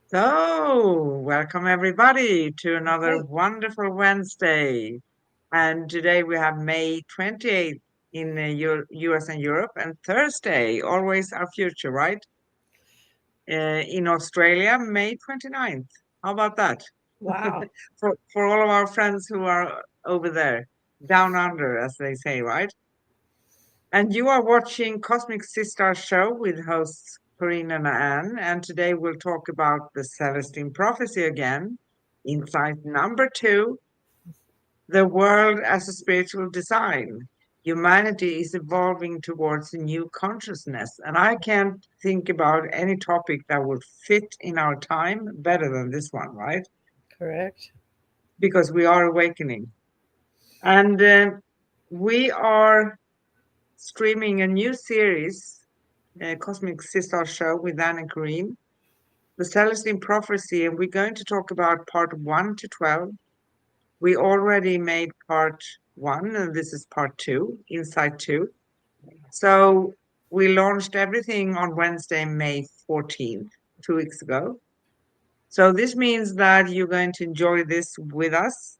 So, welcome everybody to another Okay. wonderful Wednesday. And today we have May 28th in the US and Europe, and Thursday, always our future, right? In Australia, May 29th. How about that? Wow. For all of our friends who are over there, down under, as they say, right? And you are watching Cosmic Sis-Stars Show with hosts Corinne and Anne. And today we'll talk about the Celestine Prophecy again. Insight number two, the world as a spiritual design. Humanity is evolving towards a new consciousness. And I can't think about any topic that would fit in our time better than this one, right? Correct. Because we are awakening. And we are streaming a new series, Cosmic Sister Show with Anne and Corinne, the Celestine Prophecy, and we're going to talk about part 1 to 12. We already made part 1, and this is part 2, Inside 2. So we launched everything on Wednesday, May 14th, 2 weeks ago. So this means that you're going to enjoy this with us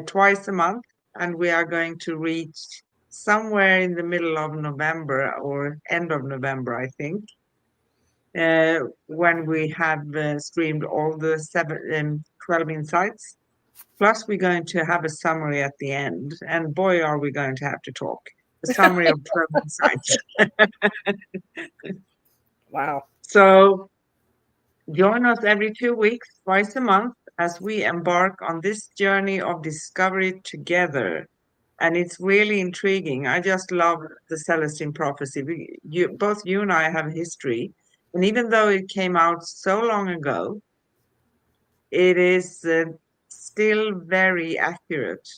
twice a month, and we are going to reach somewhere in the middle of November or end of November, I think, when we have streamed all the 12 insights. Plus, we're going to have a summary at the end, and boy, are we going to have to talk. A summary of 12 insights. Wow. So join us every 2 weeks, twice a month, as we embark on this journey of discovery together. And it's really intriguing. I just love the Celestine prophecy. Both you and I have history. And even though it came out so long ago, it is still very accurate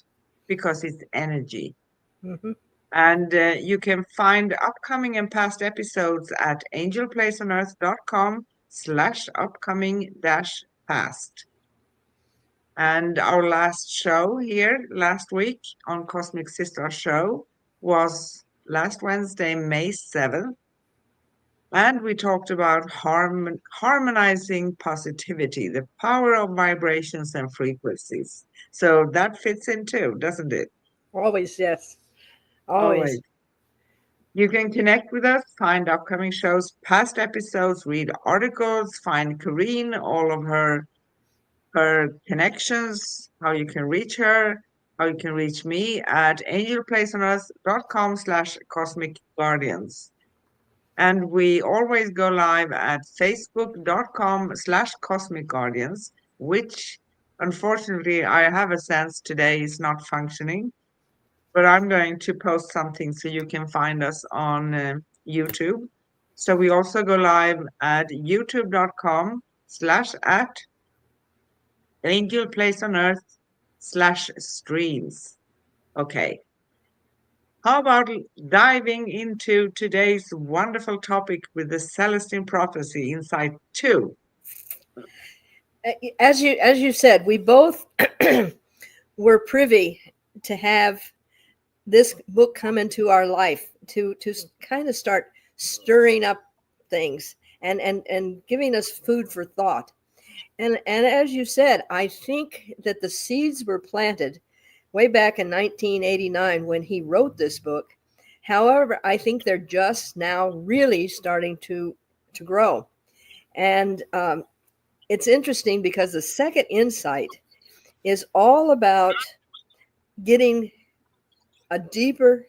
because it's energy. Hmm. And you can find upcoming and past episodes at angelplaceonearth.com/upcoming dash past. And our last show here last week on Cosmic Sister Show was last Wednesday, May 7th. And we talked about harmonizing positivity, the power of vibrations and frequencies. So that fits in too, doesn't it? Always, yes. Always. Always. You can connect with us, find upcoming shows, past episodes, read articles, find Corrine, all of her connections, how you can reach her, how you can reach me at angelplaceonearth.com/cosmic guardians. And we always go live at facebook.com/cosmic guardians, which unfortunately I have a sense today is not functioning, but I'm going to post something so you can find us on YouTube. So we also go live at youtube.com/at Angel Place on Earth/streams. Okay. How about diving into today's wonderful topic with the Celestine Prophecy Insight 2? As you said, we both were privy to have this book come into our life to kind of start stirring up things and giving us food for thought. And as you said, I think that the seeds were planted way back in 1989 when he wrote this book. However, I think they're just now really starting to grow. And it's interesting because the second insight is all about getting a deeper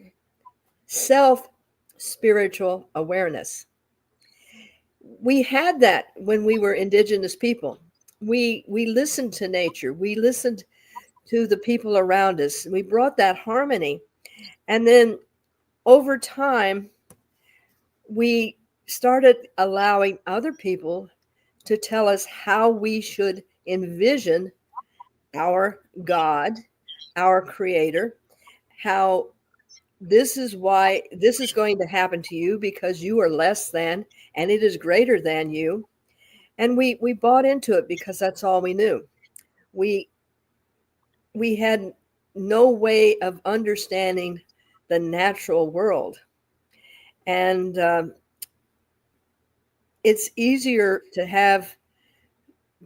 self spiritual awareness. We had that when we were indigenous people. We listened to nature. We listened to the people around us. We brought that harmony. And then over time, we started allowing other people to tell us how we should envision our God, our creator, how this is why this is going to happen to you because you are less than and it is greater than you. And we bought into it because that's all we knew. We we had no way of understanding the natural world. And it's easier to have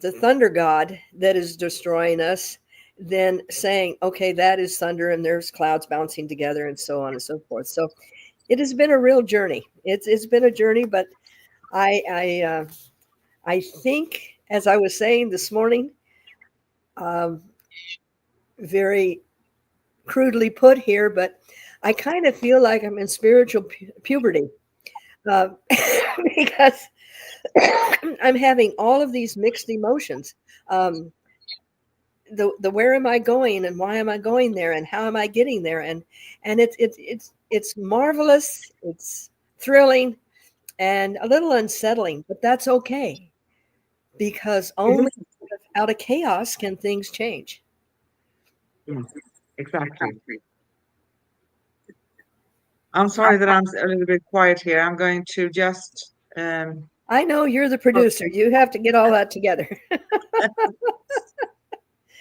the thunder god that is destroying us than saying, okay, that is thunder and there's clouds bouncing together and so on and so forth. So it has been a real journey. It's been a journey, but I think, as I was saying this morning, um, very crudely put here, but I kind of feel like I'm in spiritual puberty uh, because I'm having all of these mixed emotions. Um, the where am I going and why am I going there and how am I getting there, and it's marvelous, it's thrilling and a little unsettling, but that's okay because It only is. out of chaos can things change. Yes, exactly. I'm sorry that I'm a little bit quiet here. I'm going to just I know you're the oh, producer. You have to get all that together.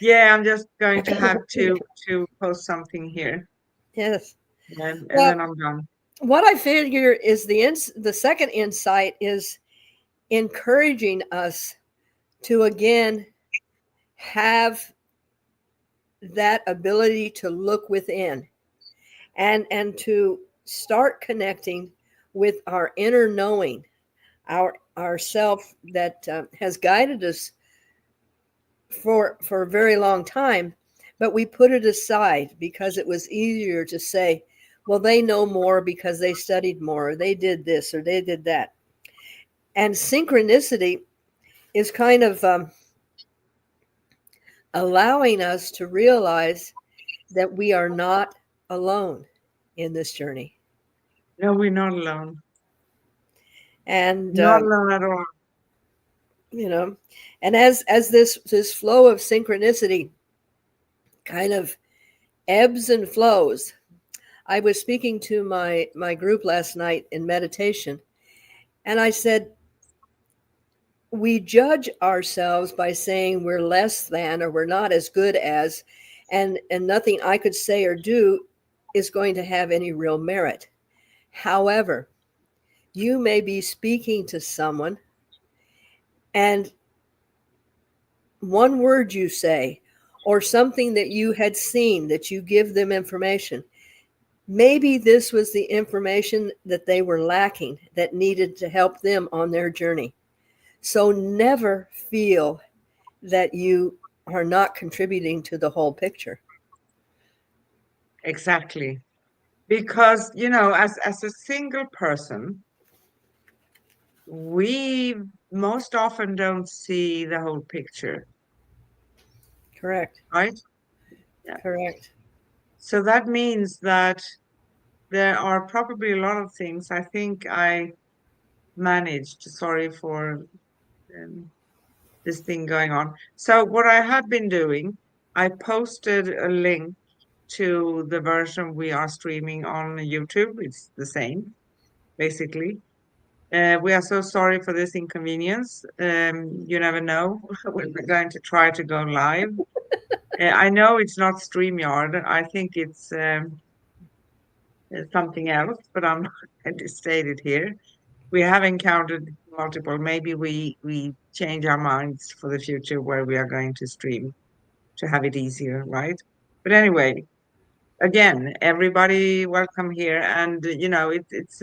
yeah, I'm just going to have to post something here, Yes. and Well, then I'm done. what I figure is the second insight is encouraging us to again have that ability to look within and to start connecting with our inner knowing, our self that has guided us for a very long time, but we put it aside because it was easier to say, well, they know more because they studied more, or they did this, or they did that. And synchronicity is kind of allowing us to realize that we are not alone in this journey. No, we're not alone. And Not alone at all. you know, and as this flow of synchronicity kind of ebbs and flows. I was speaking to my group last night in meditation, and I said, we judge ourselves by saying we're less than or we're not as good as, and nothing I could say or do is going to have any real merit. However, you may be speaking to someone, and one word you say, or something that you had seen that you give them information, maybe this was the information that they were lacking that needed to help them on their journey. So never feel that you are not contributing to the whole picture. Exactly. Because, as a single person, we most often don't see the whole picture, Correct. right? Yeah. Correct. So that means that there are probably a lot of things I think I managed. Sorry for um, this thing going on. So what I have been doing, I posted a link to the version we are streaming on YouTube. It's the same, basically. We are so sorry for this inconvenience. You never know when we're going to try to go live. I know it's not StreamYard. I think it's something else, but I'm not going to state it here. We have encountered multiple. Maybe we change our minds for the future where we are going to stream to have it easier, right? But anyway, again, everybody welcome here, and it's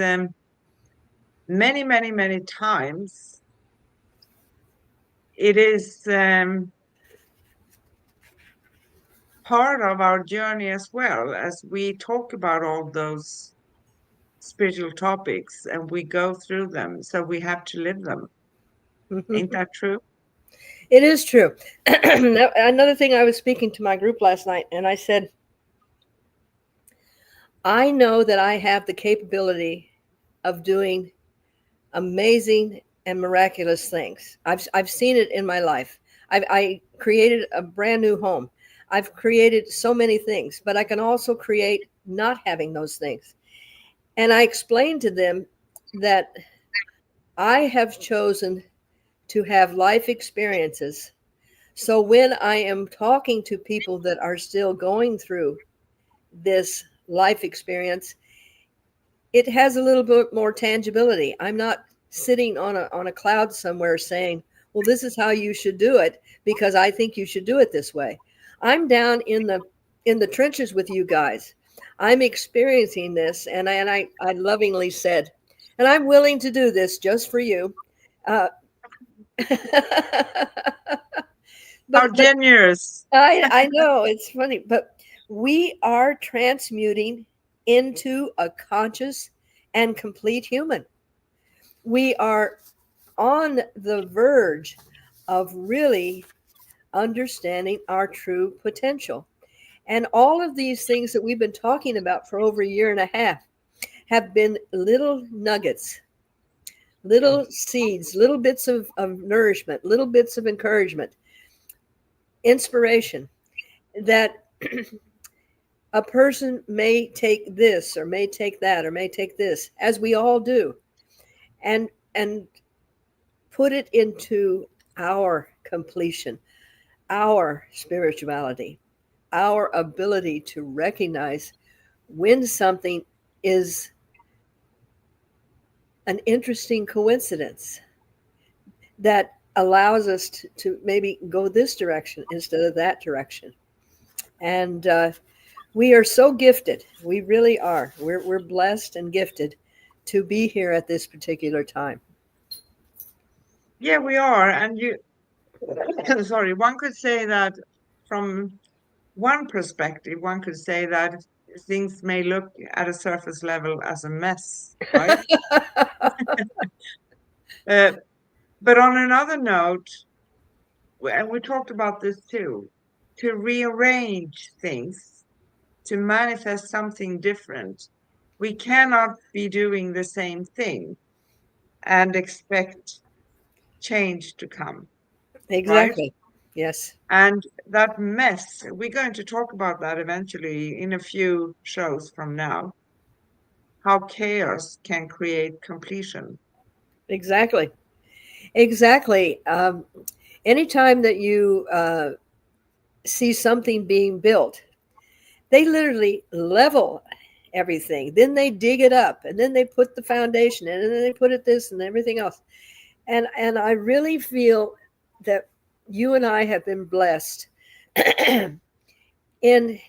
many, many, many times it is part of our journey as well as we talk about all those spiritual topics and we go through them, so we have to live them. Ain't that true? It is true. Another thing, I was speaking to my group last night, and I said, I know that I have the capability of doing amazing and miraculous things. I've seen it in my life. I created a brand new home. I've created so many things, but I can also create not having those things. And I explained to them that I have chosen to have life experiences. So when I am talking to people that are still going through this life experience, it has a little bit more tangibility. I'm not sitting on a cloud somewhere saying, well, this is how you should do it because I think you should do it this way. I'm down in the trenches with you guys. I'm experiencing this, and I lovingly said, and I'm willing to do this just for you. Uh, How but generous. I know it's funny, but we are transmuting into a conscious and complete human. We are on the verge of really understanding our true potential. And all of these things that we've been talking about for over a year and a half have been little nuggets, little Yes. seeds, little bits of nourishment, little bits of encouragement, inspiration that a person may take this or may take that or may take this, as we all do, and put it into our completion, our spirituality, our ability to recognize when something is an interesting coincidence that allows us to maybe go this direction instead of that direction. And we are so gifted. We really are. We're blessed and gifted to be here at this particular time. Yeah, we are. And you, sorry, one could say that from one perspective, one could say that things may look at a surface level as a mess, right? Uh, but on another note, and we talked about this too, to rearrange things, to manifest something different, we cannot be doing the same thing and expect change to come, right? Exactly. Yes. And that mess, we're going to talk about that eventually in a few shows from now, how chaos can create completion. Exactly. Exactly. Anytime that you see something being built, they literally level everything. Then they dig it up, and then they put the foundation in, and then they put it this and everything else. And I really feel that you and I have been blessed in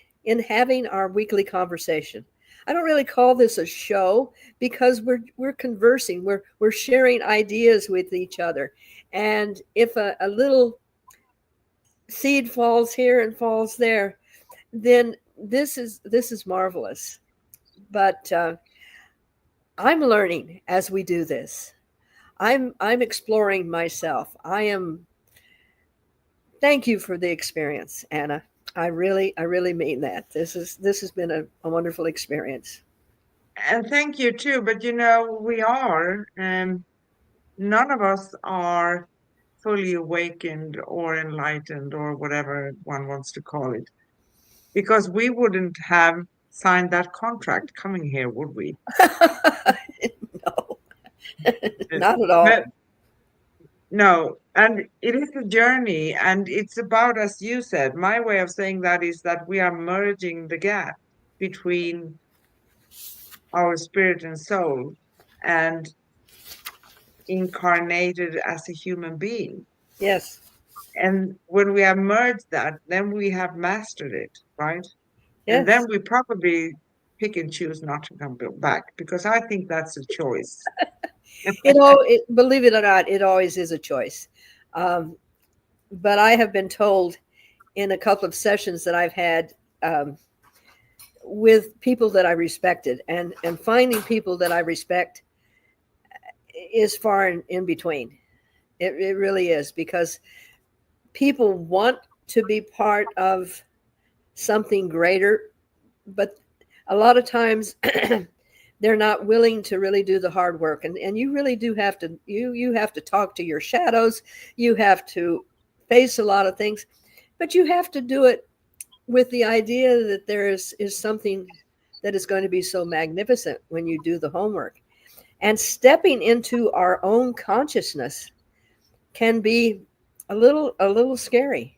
having our weekly conversation. I don't really call this a show because we're conversing, we're sharing ideas with each other. And if a little seed falls here and falls there, then this is marvelous. But I'm learning as we do this. I'm exploring myself. I am. Thank you for the experience, Anna. I really mean that. This has been a wonderful experience. And thank you too, but you know, we are, none of us are fully awakened or enlightened or whatever one wants to call it, because we wouldn't have signed that contract coming here, would we? No, Uh, not at But all. no, and it is a journey, and it's about, as you said, my way of saying that is that we are merging the gap between our spirit and soul and incarnated as a human being. Yes, And when we have merged that, then we have mastered it, right? And then yes. we probably pick and choose not to come back because I think that's a choice. Believe it or not, it always is a choice. Um, but I have been told in a couple of sessions that I've had with people that I respected, and finding people that I respect is far in between. It really is because people want to be part of something greater, but a lot of times they're not willing to really do the hard work. And you really do have to you have to talk to your shadows. You have to face a lot of things, but you have to do it with the idea that there is something that is going to be so magnificent when you do the homework. And stepping into our own consciousness can be a little scary,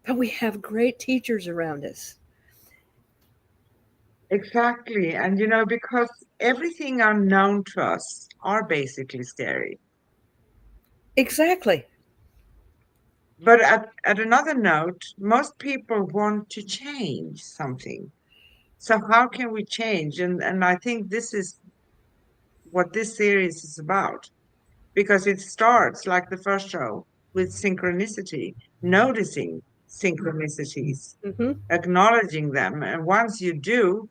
but we have great teachers around us. Exactly. And you know, because everything unknown to us are basically scary. Exactly. But at another note, most people want to change something. So how can we change? And I think this is what this series is about, because it starts like the first show with synchronicity, noticing synchronicities, Hmm. acknowledging them. And once you do,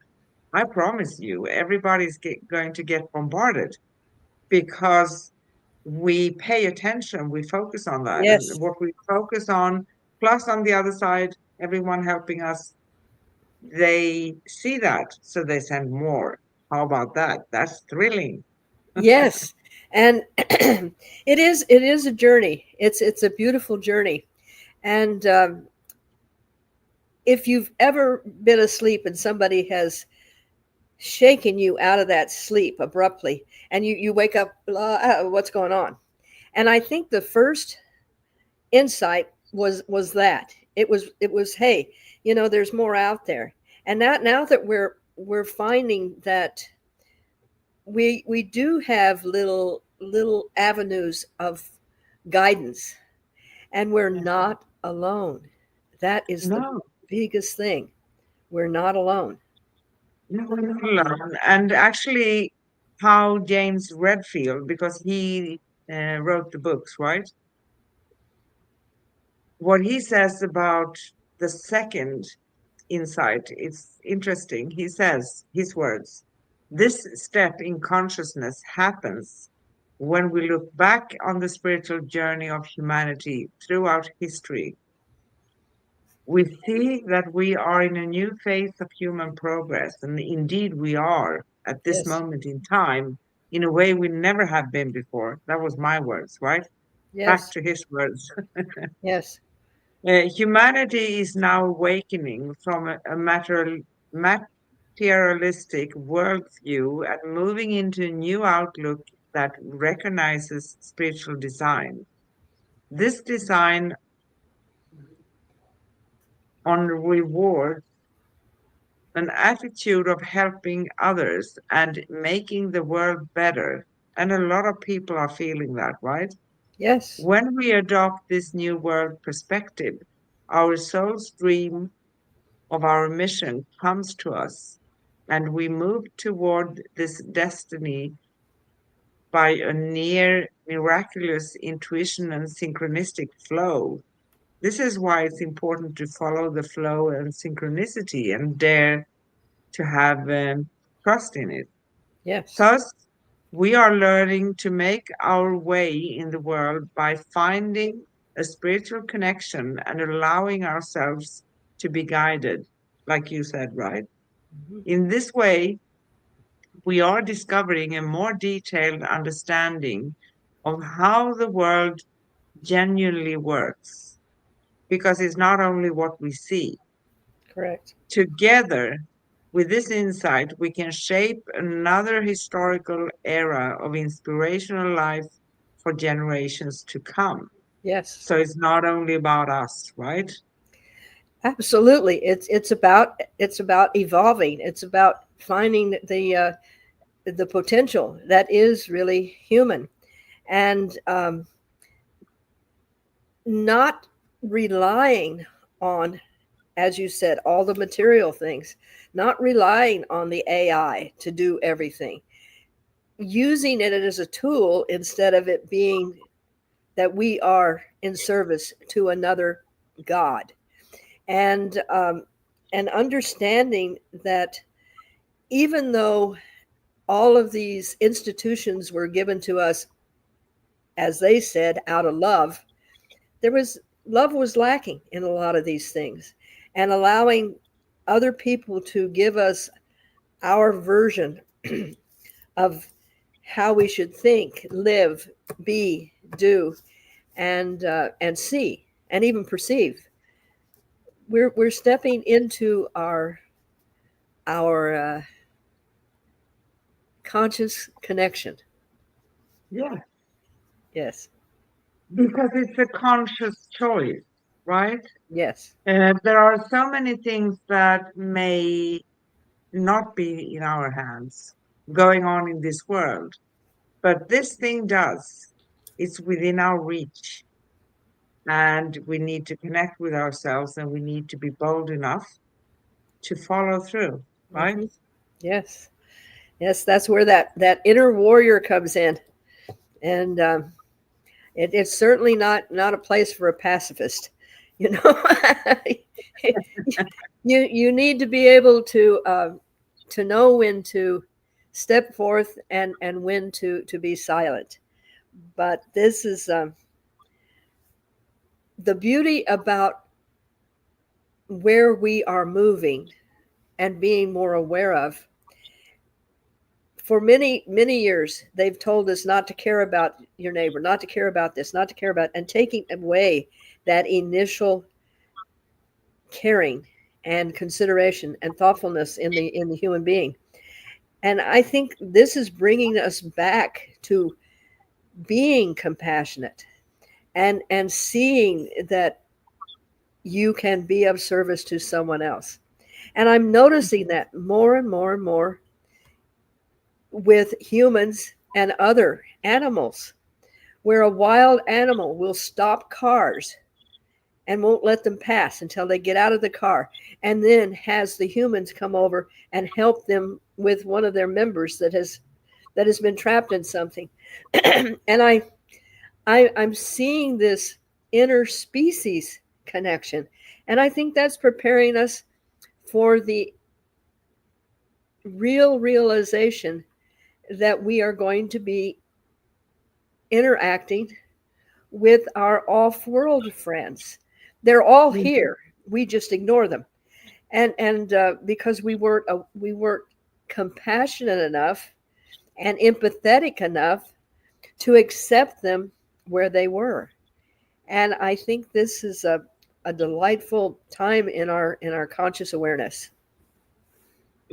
I promise you, everybody's going to get bombarded because we pay attention, we focus on that. And Yes. what we focus on, plus on the other side, everyone helping us, they see that, so they send more. How about that? That's thrilling. Yes. And it is a journey. It's a beautiful journey. And if you've ever been asleep and somebody has shaken you out of that sleep abruptly, and you wake up, what's going on? And I think the first insight was that it was, hey, there's more out there. And now that we're finding that we do have little avenues of guidance, and we're not alone. That is the No, biggest thing. We're not alone. no, we're not alone. And actually, how James Redfield, because he wrote the books, right? What he says about the second insight, it's interesting. He says, his words, this step in consciousness happens when we look back on the spiritual journey of humanity throughout history. We see that we are in a new phase of human progress, and indeed we are at this Yes. moment in time in a way we never have been before. That was my words, right? Back Yes. to his words. Yes. Humanity is now awakening from a materialistic worldview and moving into a new outlook that recognizes spiritual design. This design on reward, an attitude of helping others and making the world better. And a lot of people are feeling that, right? Yes. When we adopt this new world perspective, our soul's dream of our mission comes to us, and we move toward this destiny by a near miraculous intuition and synchronistic flow. This is why it's important to follow the flow and synchronicity and dare to have trust in it. Yes. Thus, we are learning to make our way in the world by finding a spiritual connection and allowing ourselves to be guided, like you said, right? Mhm. In this way, we are discovering a more detailed understanding of how the world genuinely works, because it's not only what we see. Correct. Together with this insight, we can shape another historical era of inspirational life for generations to come. Yes. So it's not only about us, right? Absolutely. It's about evolving. It's about finding the potential that is really human, and not relying on, as you said, all the material things, not relying on the AI to do everything, using it as a tool instead of it being that we are in service to another God. And understanding that even though all of these institutions were given to us, as they said, out of love, there was love was lacking in a lot of these things, and allowing other people to give us our version of how we should think, live, be, do, and see, and even perceive. We're stepping into our conscious connection. Yeah, Yes. because it's a conscious choice, right? Yes. There are so many things that may not be in our hands going on in this world, but this thing does. It's within our reach. and we need to connect with ourselves, and we need to be bold enough to follow through, right? Mhm. Yes. Yes, that's where that inner warrior comes in, and it's certainly not a place for a pacifist. You know, you need to be able to know when to step forth and when to be silent. But this is the beauty about where we are moving and being more aware of. For many years they've told us not to care about your neighbor, not to care about this, not to care about, and taking away that initial caring and consideration and thoughtfulness in the human being. And I think this is bringing us back to being compassionate and seeing that you can be of service to someone else. And I'm noticing that more and more and more with humans and other animals, where a wild animal will stop cars and won't let them pass until they get out of the car, and then has the humans come over and help them with one of their members that has been trapped in something. And I'm seeing this interspecies connection, and I think that's preparing us for the real realization that we are going to be interacting with our off-world friends. They're all Mhm. here. We just ignore them, and because we weren't compassionate enough and empathetic enough to accept them where they were. And I think this is a delightful time in our conscious awareness.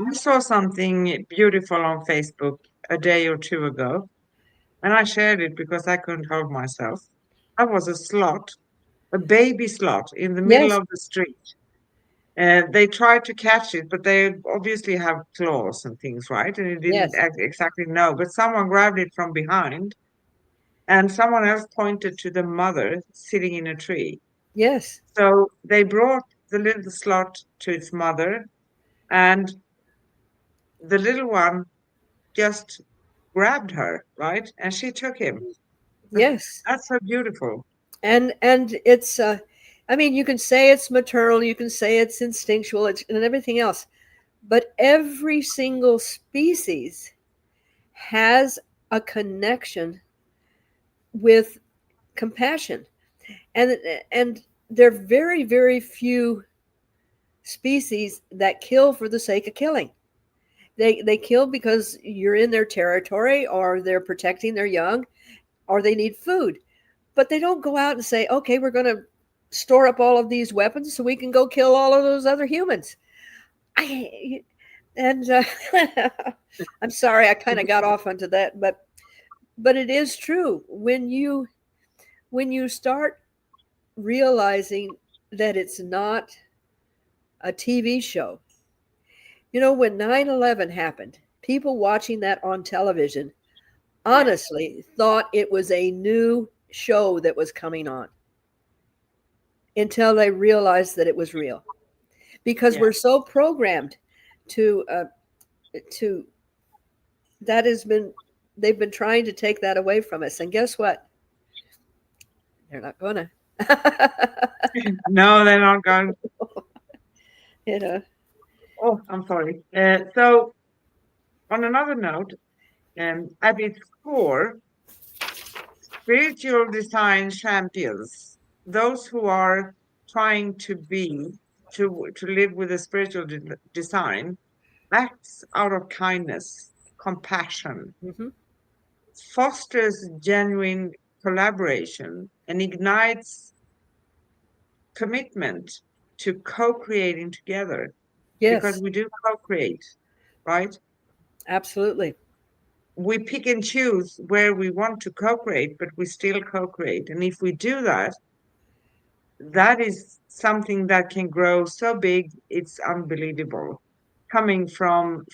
I saw something beautiful on Facebook a day or two ago, and I shared it because I couldn't hold myself. I was a sloth, a baby sloth in the middle Yes, of the street. And they tried to catch it, but they obviously have claws and things, right? And it didn't yes, exactly know. But someone grabbed it from behind, and someone else pointed to the mother sitting in a tree. yes, So they brought the little sloth to its mother, and the little one just grabbed her, right? And she took him. yes. That's so beautiful. And it's I mean, you can say it's maternal, you can say it's instinctual, and everything else, but every single species has a connection with compassion. And there are very, very few species that kill for the sake of killing. They kill because you're in their territory, or they're protecting their young, or they need food. But they don't go out and say, okay, we're going to store up all of these weapons so we can go kill all of those other humans. I and I'm sorry, I kind of got off onto that, but it is true when you start realizing that it's not a TV show. When 9/11 happened, people watching that on television Yes. honestly thought it was a new show that was coming on, until they realized that it was real, because we're Yes. so programmed to that has been they've been trying to take that away from us, and guess what? They're not gonna. No, they're not going. you know Oh, I'm sorry. So, on another note, at its core, spiritual design champions, those who are trying to live with a spiritual design, acts out of kindness, compassion, hmm fosters genuine collaboration, and ignites commitment to co-creating together, because yes, we do co-create, right? absolutely. We pick and choose where we want to co-create, but we still co-create. And if we do that, that is something that can grow so big, it's unbelievable. Coming from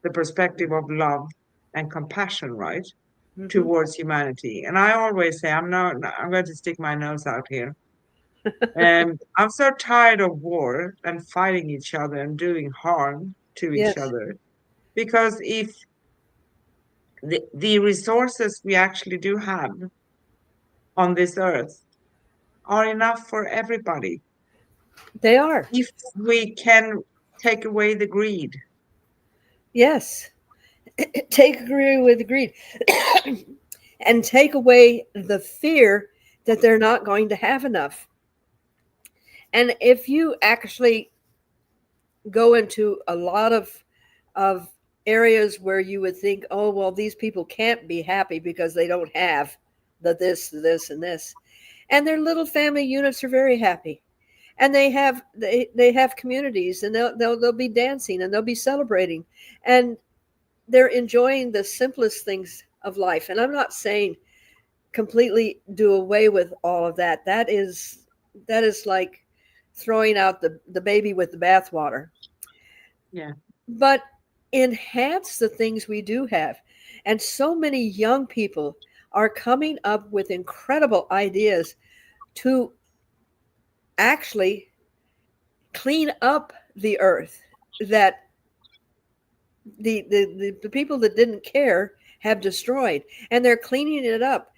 the perspective of love and compassion, right? Hmm. towards humanity. And I always say, I'm going to stick my nose out here. I'm so tired of war and fighting each other and doing harm to each Yes, other. Because if the resources we actually do have on this earth are enough for everybody, they are. if we can take away the greed. Yes. Take agree with greed and take away the fear that they're not going to have enough. And if you actually go into a lot of areas where you would think, oh well, these people can't be happy because they don't have the this, and this, and their little family units are very happy, and they have communities, and they'll be dancing and they'll be celebrating, and they're enjoying the simplest things of life. And I'm not saying completely do away with all of that. That is like throwing out the baby with the bathwater. Yeah. But enhance the things we do have. And so many young people are coming up with incredible ideas to actually clean up the earth that the people that didn't care have destroyed, and they're cleaning it up.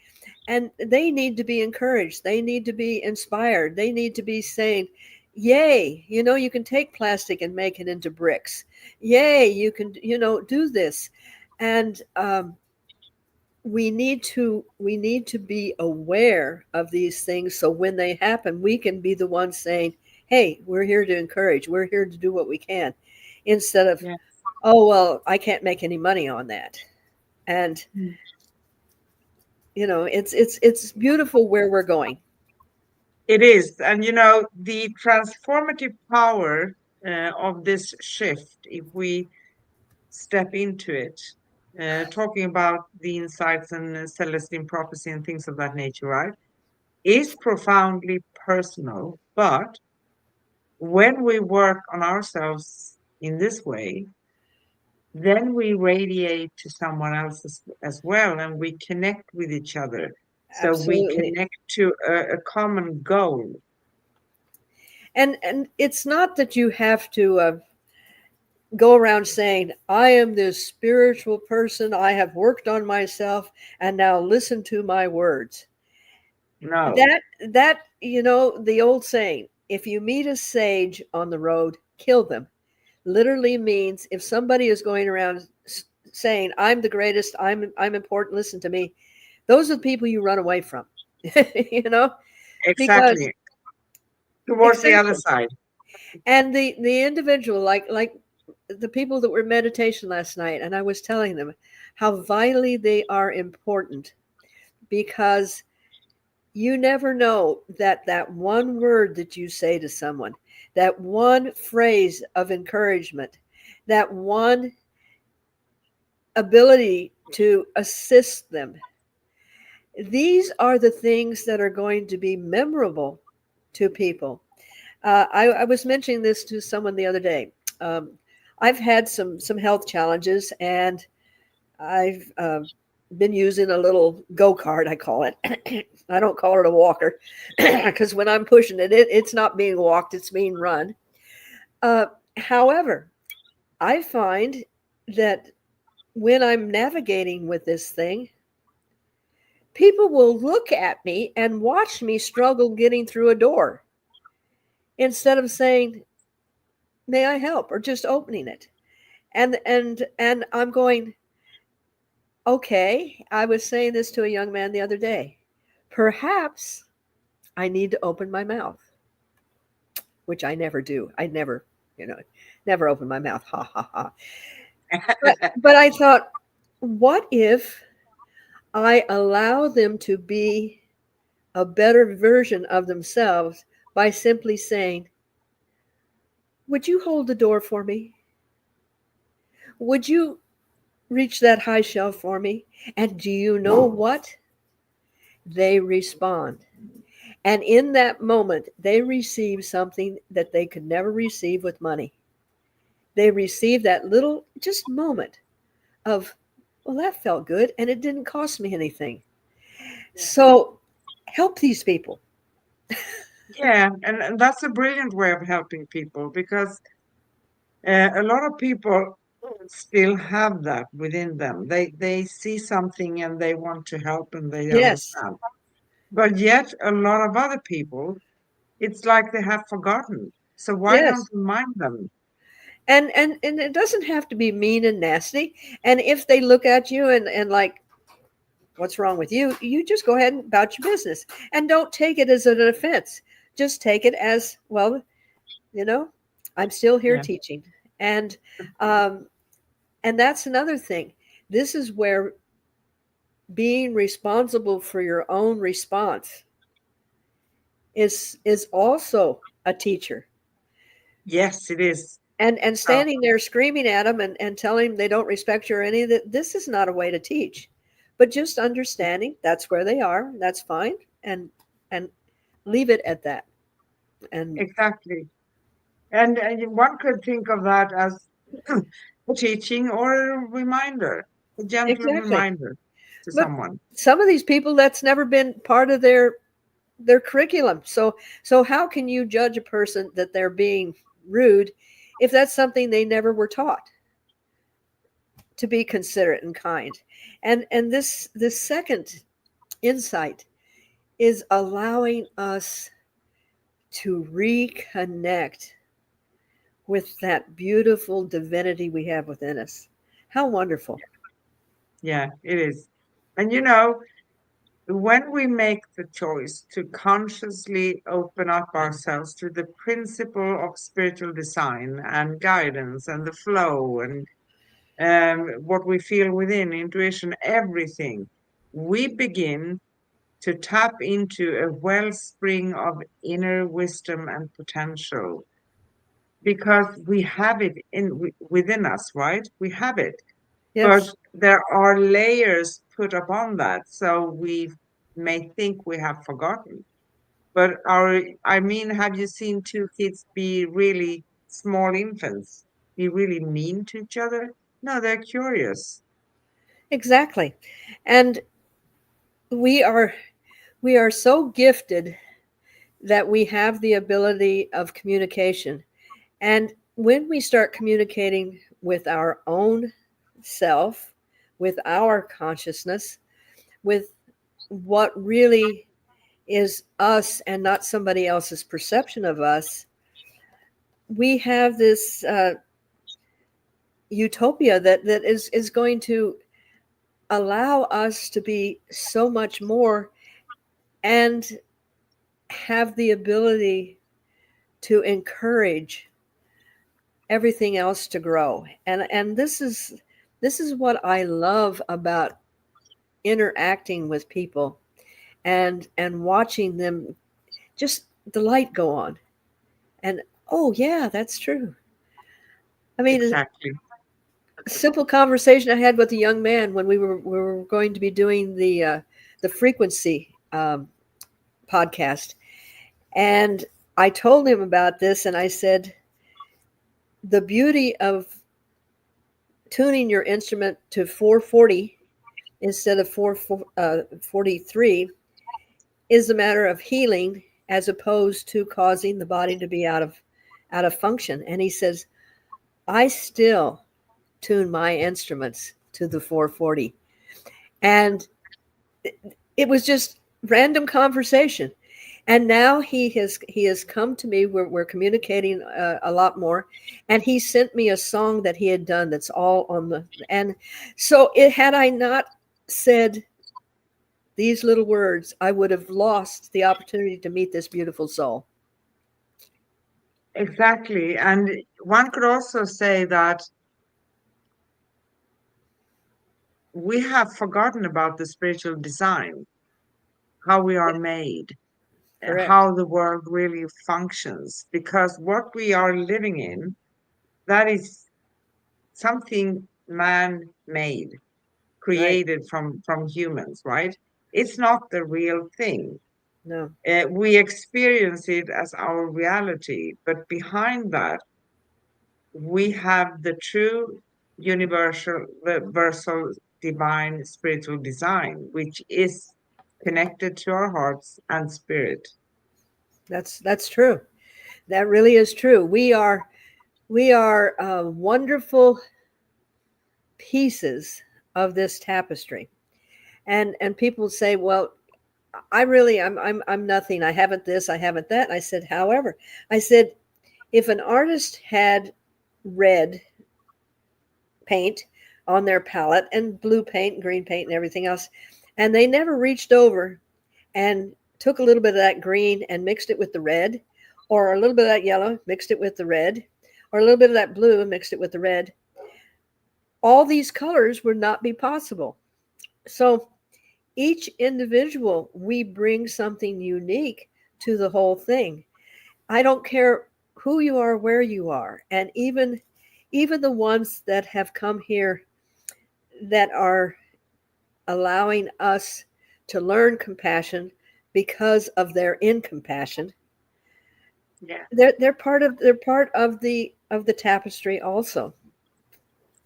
And they need to be encouraged, they need to be inspired, they need to be saying, yay, you can take plastic and make it into bricks. Yay, you can, do this. And we need to be aware of these things, so when they happen we can be the ones saying, hey, we're here to encourage, we're here to do what we can, instead of, Yeah. oh well, I can't make any money on that. And Mm. it's beautiful where we're going. It is. And the transformative power of this shift, if we step into it, talking about the insights and Celestine prophecy and things of that nature, right, is profoundly personal. But when we work on ourselves in this way, then we radiate to someone else as well, and we connect with each other. So we Absolutely. connect to a common goal. And it's not that you have to go around saying, I am this spiritual person, I have worked on myself, and now listen to my words. No, That the old saying, if you meet a sage on the road, kill them, literally means if somebody is going around saying, I'm the greatest, I'm important, listen to me, those are the people you run away from. you know because exactly. Towards the other exactly. side. And the individual, like the people that were in meditation last night, and I was telling them how vitally they are important, because you never know that one word that you say to someone, that one phrase of encouragement, that one ability to assist them, these are the things that are going to be memorable to people. I was mentioning this to someone the other day. Um, I've had some health challenges, and I've been using a little go kart. I call it. I don't call it a walker, because when I'm pushing it's not being walked; it's being run. Uh, However, I find that when I'm navigating with this thing, people will look at me and watch me struggle getting through a door, instead of saying, "May I help?" or just opening it. And I'm going, okay, I was saying this to a young man the other day. Perhaps I need to open my mouth, which I never do. I never, you know, never open my mouth. Ha ha ha. But I thought, what if I allow them to be a better version of themselves by simply saying, would you hold the door for me? Would you reach that high shelf for me? And do you know what? They respond. And in that moment, they receive something that they could never receive with money. They receive that little just moment of Well, that felt good, and it didn't cost me anything. So help these people. Yeah, and that's a brilliant way of helping people because a lot of people still have that within them. They see something and they want to help and they Yes, understand. But yet a lot of other people, it's like they have forgotten. So why don't yes. we mind them? And it doesn't have to be mean and nasty. And if they look at you and like, what's wrong with you? You just go ahead and about your business. And don't take it as an offense. Just take it as, well, you know, I'm still here Yeah. teaching. And um, and that's another thing. This is where being responsible for your own response is also a teacher. Yes, it is. And So standing there screaming at them and telling them they don't respect you or any of that, this is not a way to teach. But just understanding that's where they are, that's fine, and leave it at that. And exactly. And one could think of that as a teaching or a reminder, a gentle exactly. reminder to But someone. some of these people, that's never been part of their curriculum. So how can you judge a person that they're being rude if that's something they never were taught, to be considerate and kind? And this second insight is allowing us to reconnect with that beautiful divinity we have within us. How wonderful. Yeah, it is. And you know, when we make the choice to consciously open up ourselves to the principle of spiritual design and guidance and the flow and what we feel within, intuition, everything, we begin to tap into a wellspring of inner wisdom and potential because we have it within us, right? We have it, but Yes, there are layers put upon that, so we may think we have forgotten. But I mean, have you seen two kids be really small infants, be really mean to each other? No, they're curious. exactly. And we are we are so gifted that we have the ability of communication. And when we start communicating with our own self, with our consciousness, with what really is us and not somebody else's perception of us, we have this utopia that is going to allow us to be so much more and have the ability to encourage everything else to grow. And this is what I love about interacting with people and watching them, just the light go on. And oh yeah, that's true. I mean, Exactly. a simple conversation I had with a young man when we were going to be doing the frequency podcast, and I told him about this, and I said the beauty of tuning your instrument to 440 instead of 443 is a matter of healing as opposed to causing the body to be out of function. And he says, I still tune my instruments to the 440. And it was just random conversation. And now he has come to me. We're communicating a lot more, and he sent me a song that he had done that's all on the. And so it had I not said these little words, I would have lost the opportunity to meet this beautiful soul. Exactly. And one could also say that we have forgotten about the spiritual design, how we are Yeah, made, correct. how the world really functions, because what we are living in, that is something man made, Right. created from humans, right? It's not the real thing. No. We experience it as our reality, but behind that, we have the true universal divine spiritual design, which is connected to our hearts and spirit. That's true. That really is true. We are wonderful pieces of this tapestry. And people say, well, I'm nothing. I haven't this, I haven't that. I said, however, I said, if an artist had red paint on their palette and blue paint and green paint and everything else, and they never reached over and took a little bit of that green and mixed it with the red, or a little bit of that yellow, mixed it with the red, or a little bit of that blue and mixed it with the red, all these colors would not be possible. So each individual, we bring something unique to the whole thing. I don't care who you are, where you are, and even the ones that have come here that are allowing us to learn compassion because of their incompassion. Yeah. They're part of the tapestry also.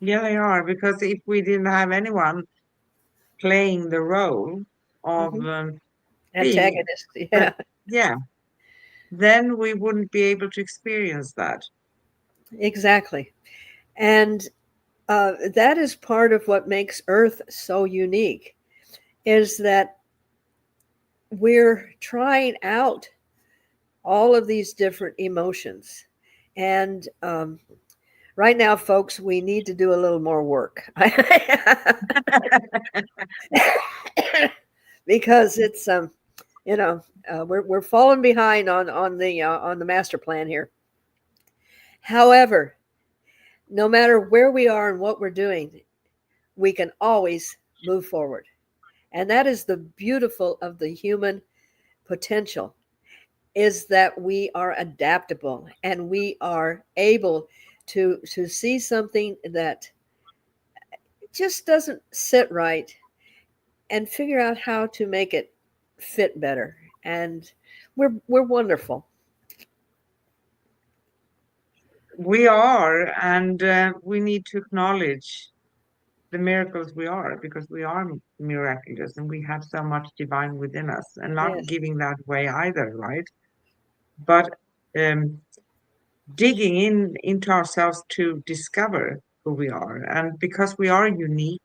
Yeah, they are, because if we didn't have anyone playing the role of Hmm. being, Antagonist, yeah, yeah, then we wouldn't be able to experience that. exactly. And that is part of what makes Earth so unique, is that we're trying out all of these different emotions. And right now, folks, we need to do a little more work because it's we're falling behind on the master plan here. However, no matter where we are and what we're doing, we can always move forward. And that is the beautiful of the human potential, is that we are adaptable and we are able to see something that just doesn't sit right and figure out how to make it fit better. And we're wonderful. We are, and we need to acknowledge the miracles we are, because we are miraculous and we have so much divine within us, and not Yes, giving that away either, right? But um, digging into ourselves to discover who we are. And because we are unique,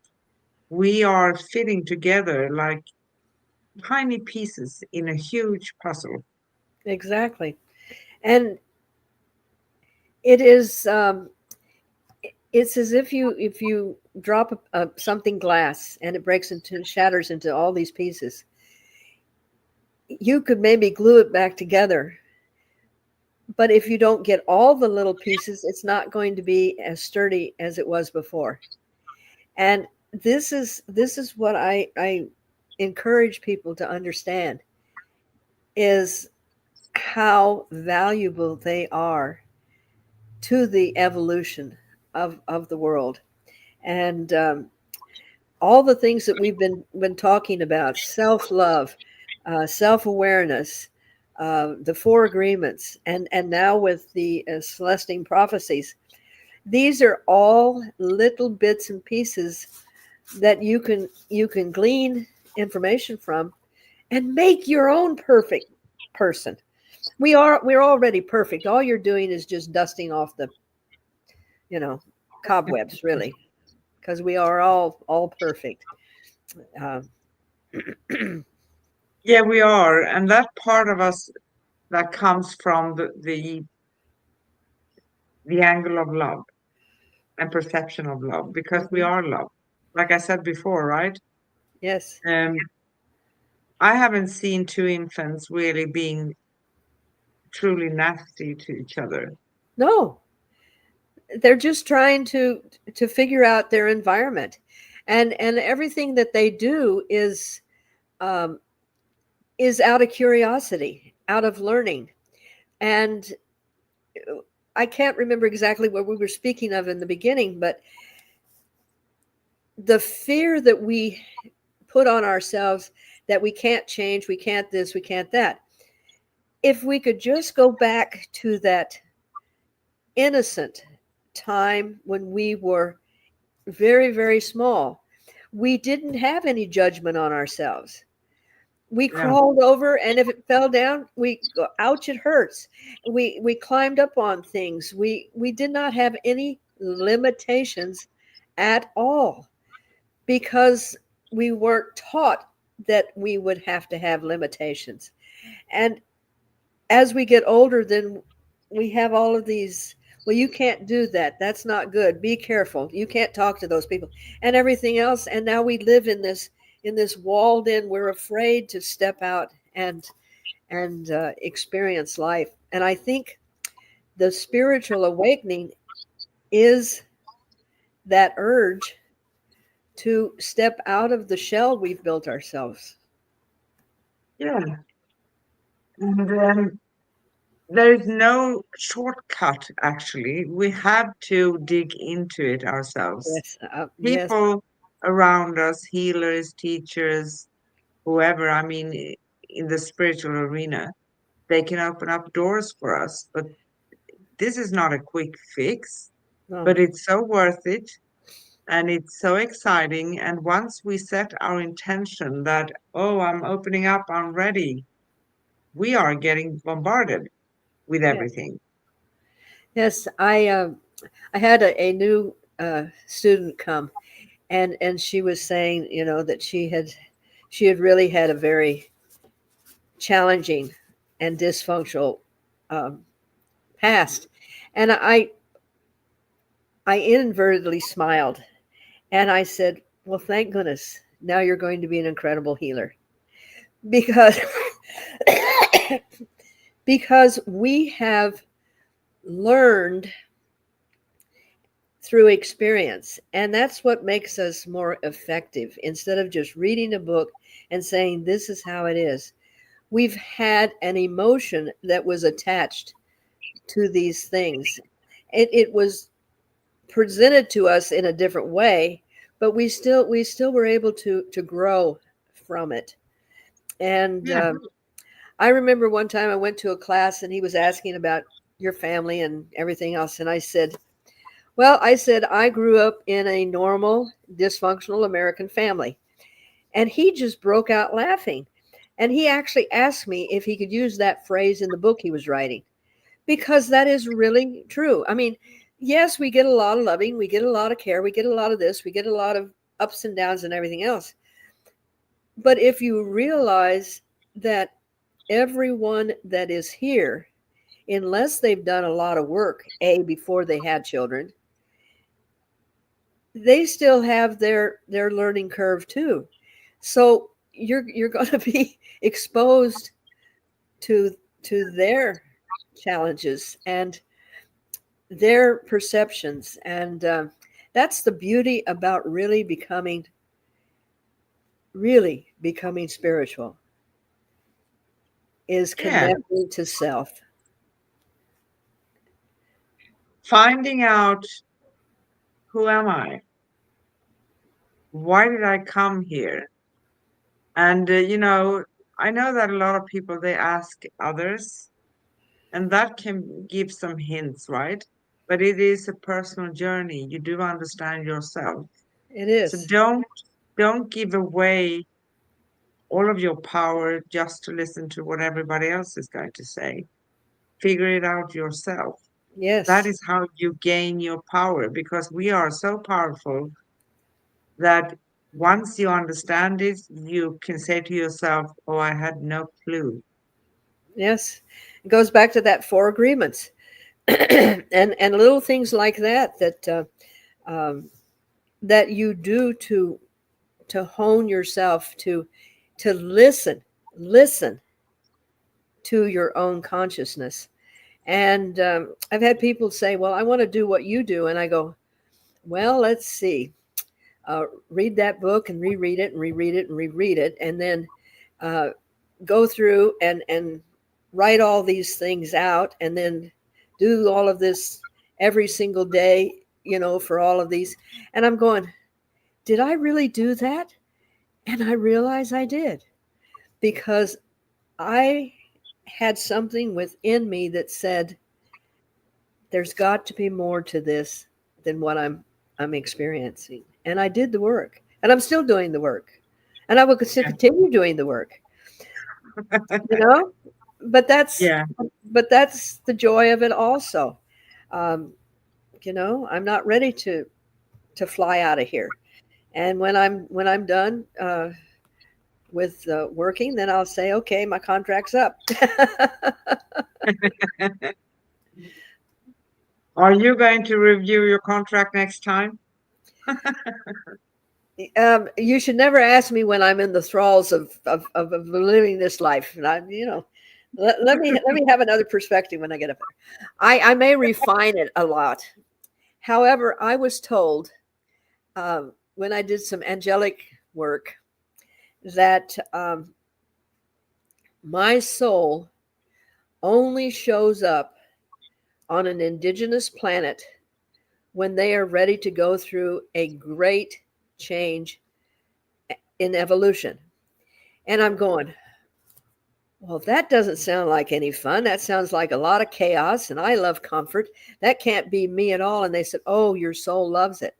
we are fitting together like tiny pieces in a huge puzzle. exactly. And it is it's as if you drop something glass and it breaks into shatters into all these pieces. You could maybe glue it back together, but if you don't get all the little pieces, it's not going to be as sturdy as it was before. And this is what I encourage people to understand, is how valuable they are to the evolution of the world. And all the things that we've been talking about: self-love, self-awareness, the four agreements, and now with the Celestine prophecies. These are all little bits and pieces that you can glean information from and make your own perfect person. We're already perfect. All you're doing is just dusting off the you know cobwebs, really, because we are all perfect. Uh, Yeah, we are. And that part of us that comes from the angle of love and perception of love, because we mhm. are love. Like I said before, right? Yes. Um, I haven't seen two infants really being truly nasty to each other. No, they're just trying to figure out their environment, and everything that they do um, is out of curiosity, out of learning. And I can't remember exactly what we were speaking of in the beginning, but the fear that we put on ourselves, that we can't change, we can't this, we can't that. If we could just go back to that innocent time when we were very, very small, we didn't have any judgment on ourselves. We Yeah. crawled over, and if it fell down, we go, ouch, it hurts. We climbed up on things. We did not have any limitations at all, because we weren't taught that we would have to have limitations. And as we get older, then we have all of these, well, you can't do that, that's not good, be careful, you can't talk to those people, and everything else. And now we live in this walled in, we're afraid to step out and experience life. And I think the spiritual awakening is that urge to step out of the shell we've built ourselves. Yeah. And there is no shortcut, actually. We have to dig into it ourselves. Yes. People around us, healers, teachers, whoever, I mean, in the spiritual arena, they can open up doors for us. But this is not a quick fix, No. but it's so worth it. And it's so exciting. And once we set our intention that, oh, I'm opening up, I'm ready, we are getting bombarded with Yeah. everything. Yes. I had a new student come, and she was saying, that she had really had a very challenging and dysfunctional um, past. And I inadvertently smiled, and I said, well, thank goodness, now you're going to be an incredible healer, because because we have learned through experience, and that's what makes us more effective. Instead of just reading a book and saying this is how it is, we've had an emotion that was attached to these things. It was presented to us in a different way, but we still were able to grow from it. And Yeah, I remember one time I went to a class, and he was asking about your family and everything else, and I said, well, I said, I grew up in a normal, dysfunctional American family. And he just broke out laughing. And he actually asked me if he could use that phrase in the book he was writing, because that is really true. I mean, yes, we get a lot of loving, we get a lot of care, we get a lot of this, we get a lot of ups and downs and everything else. But if you realize that everyone that is here, unless they've done a lot of work, before they had children, they still have their learning curve too. So you're going to be exposed to their challenges and their perceptions, and that's the beauty about really becoming spiritual, is yeah. connecting to self. Finding out, who am I? Why did I come here? And, I know that a lot of people, they ask others, and that can give some hints, right? But it is a personal journey. You do understand yourself. It So is. don't give away all of your power just to listen to what everybody else is going to say. Figure it out yourself. That Yes. is how you gain your power, because we are so powerful that once you understand it, you can say to yourself, oh, I had no clue. Yes. It goes back to that four agreements. And little things like um, that you do to hone yourself to listen to your own consciousness. And I've had people say, well, I want to do what you do. And I go, well, let's see, read that book and reread it and reread it and reread it, and then uh, go through and write all these things out, and then do all of this every single day, for all of these. And I'm going, did I really do that? And I realize I did, because I had something within me that said, there's got to be more to this than what I'm experiencing. And I did the work. and I'm still doing the work, and I will Yeah. continue doing the work. You know, but that's Yeah. but that's the joy of it also. Um, I'm not ready to fly out of here, and when I'm done with working, then I'll say, okay, my contract's up. Are you going to review your contract next time? You should never ask me when I'm in the thralls of living this life. And let me have another perspective when I get up there. I may refine it a lot. However, I was told when I did some angelic work that my soul only shows up on an indigenous planet when they are ready to go through a great change in evolution. And I'm going, well, that doesn't sound like any fun. That sounds like a lot of chaos, and I love comfort. That can't be me at all. And they said, oh, your soul loves it.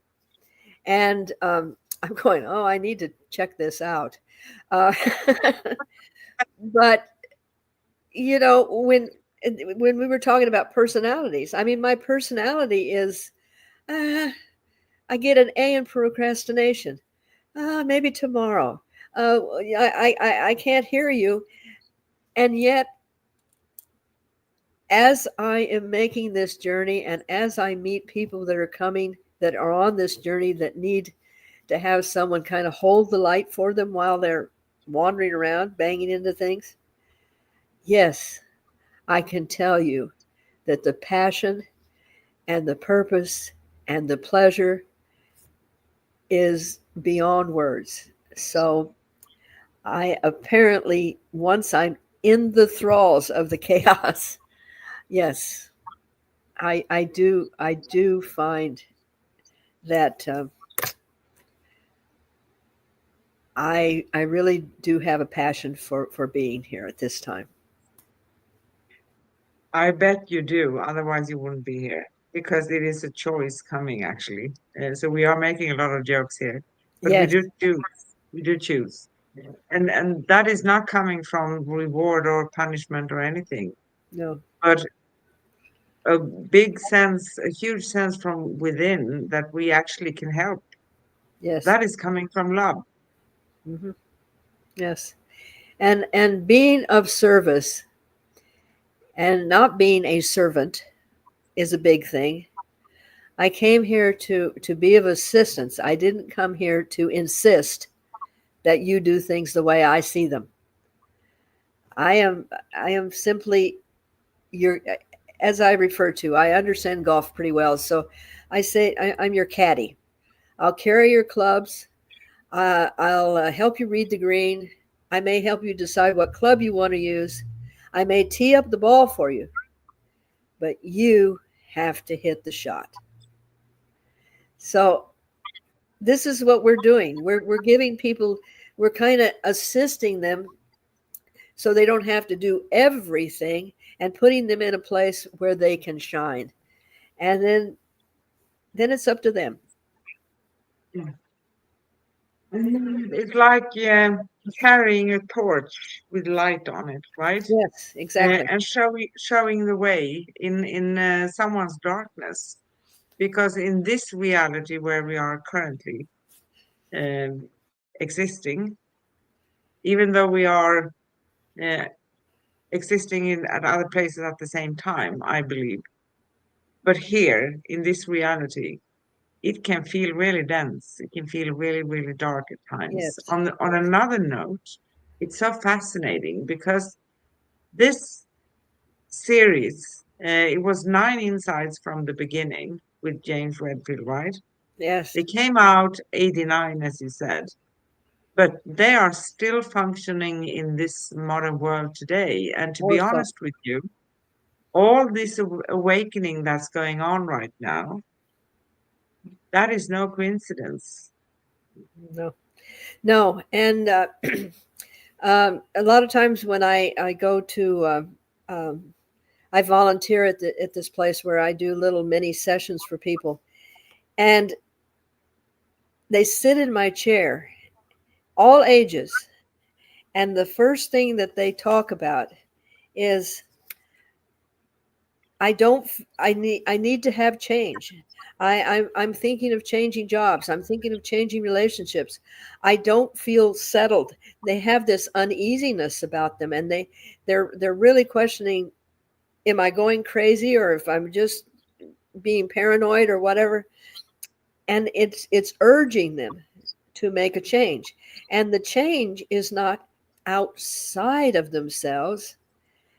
And I'm going, oh, I need to check this out. Uh, but when we were talking about personalities, I mean, my personality is, uh, I get an A in procrastination. Maybe tomorrow. I can't hear you, and yet as I am making this journey and as I meet people that are coming that are on this journey that need to have someone kind of hold the light for them while they're wandering around, banging into things, yes, I can tell you that the passion and the purpose and the pleasure is beyond words. So I apparently, once I'm in the thralls of the chaos, yes, I do find that I really do have a passion for being here at this time. I bet you do. Otherwise, you wouldn't be here because it is a choice coming, actually. So we are making a lot of jokes here, but we Yes, do choose. We do choose. And that is not coming from reward or punishment or anything, no, but a big sense, a huge sense from within that we actually can help. yes, That is coming from love. hmm yes, and being of service and not being a servant is a big thing. I came here to be of assistance. I didn't come here to insist that you do things the way I see them. I am simply your, as I refer to, I understand golf pretty well. So I say I'm your caddy. I'll carry your clubs. I'll help you read the green. I may help you decide what club you want to use. I may tee up the ball for you, but you have to hit the shot. So this is what we're doing. We're giving people, we're kind of assisting them so they don't have to do everything and putting them in a place where they can shine. And then it's up to them. Yeah. It's like carrying a torch with light on it, right? Yes, exactly. And showing the way in someone's darkness. Because in this reality where we are currently um, existing, even though we are uh, existing at other places at the same time, I believe. But here, in this reality, it can feel really dense. It can feel really, really dark at times. Yes, On another note, it's so fascinating because this series, it was 9 insights from the beginning with James Redfield, right? yes. They came out 89, as you said, but they are still functioning in this modern world today. And to be More so. honest with you, all this awakening that's going on right now, that is no coincidence. No, no. And a lot of times when I go to, I volunteer at this place where I do little mini sessions for people. And They sit in my chair, all ages, and the first thing that they talk about is I don't. I need to have change. I'm thinking of changing jobs. I'm thinking of changing relationships. I don't feel settled. They have this uneasiness about them, and they're really questioning: am I going crazy, or if I'm just being paranoid, or whatever? And it's urging them to make a change, and the change is not outside of themselves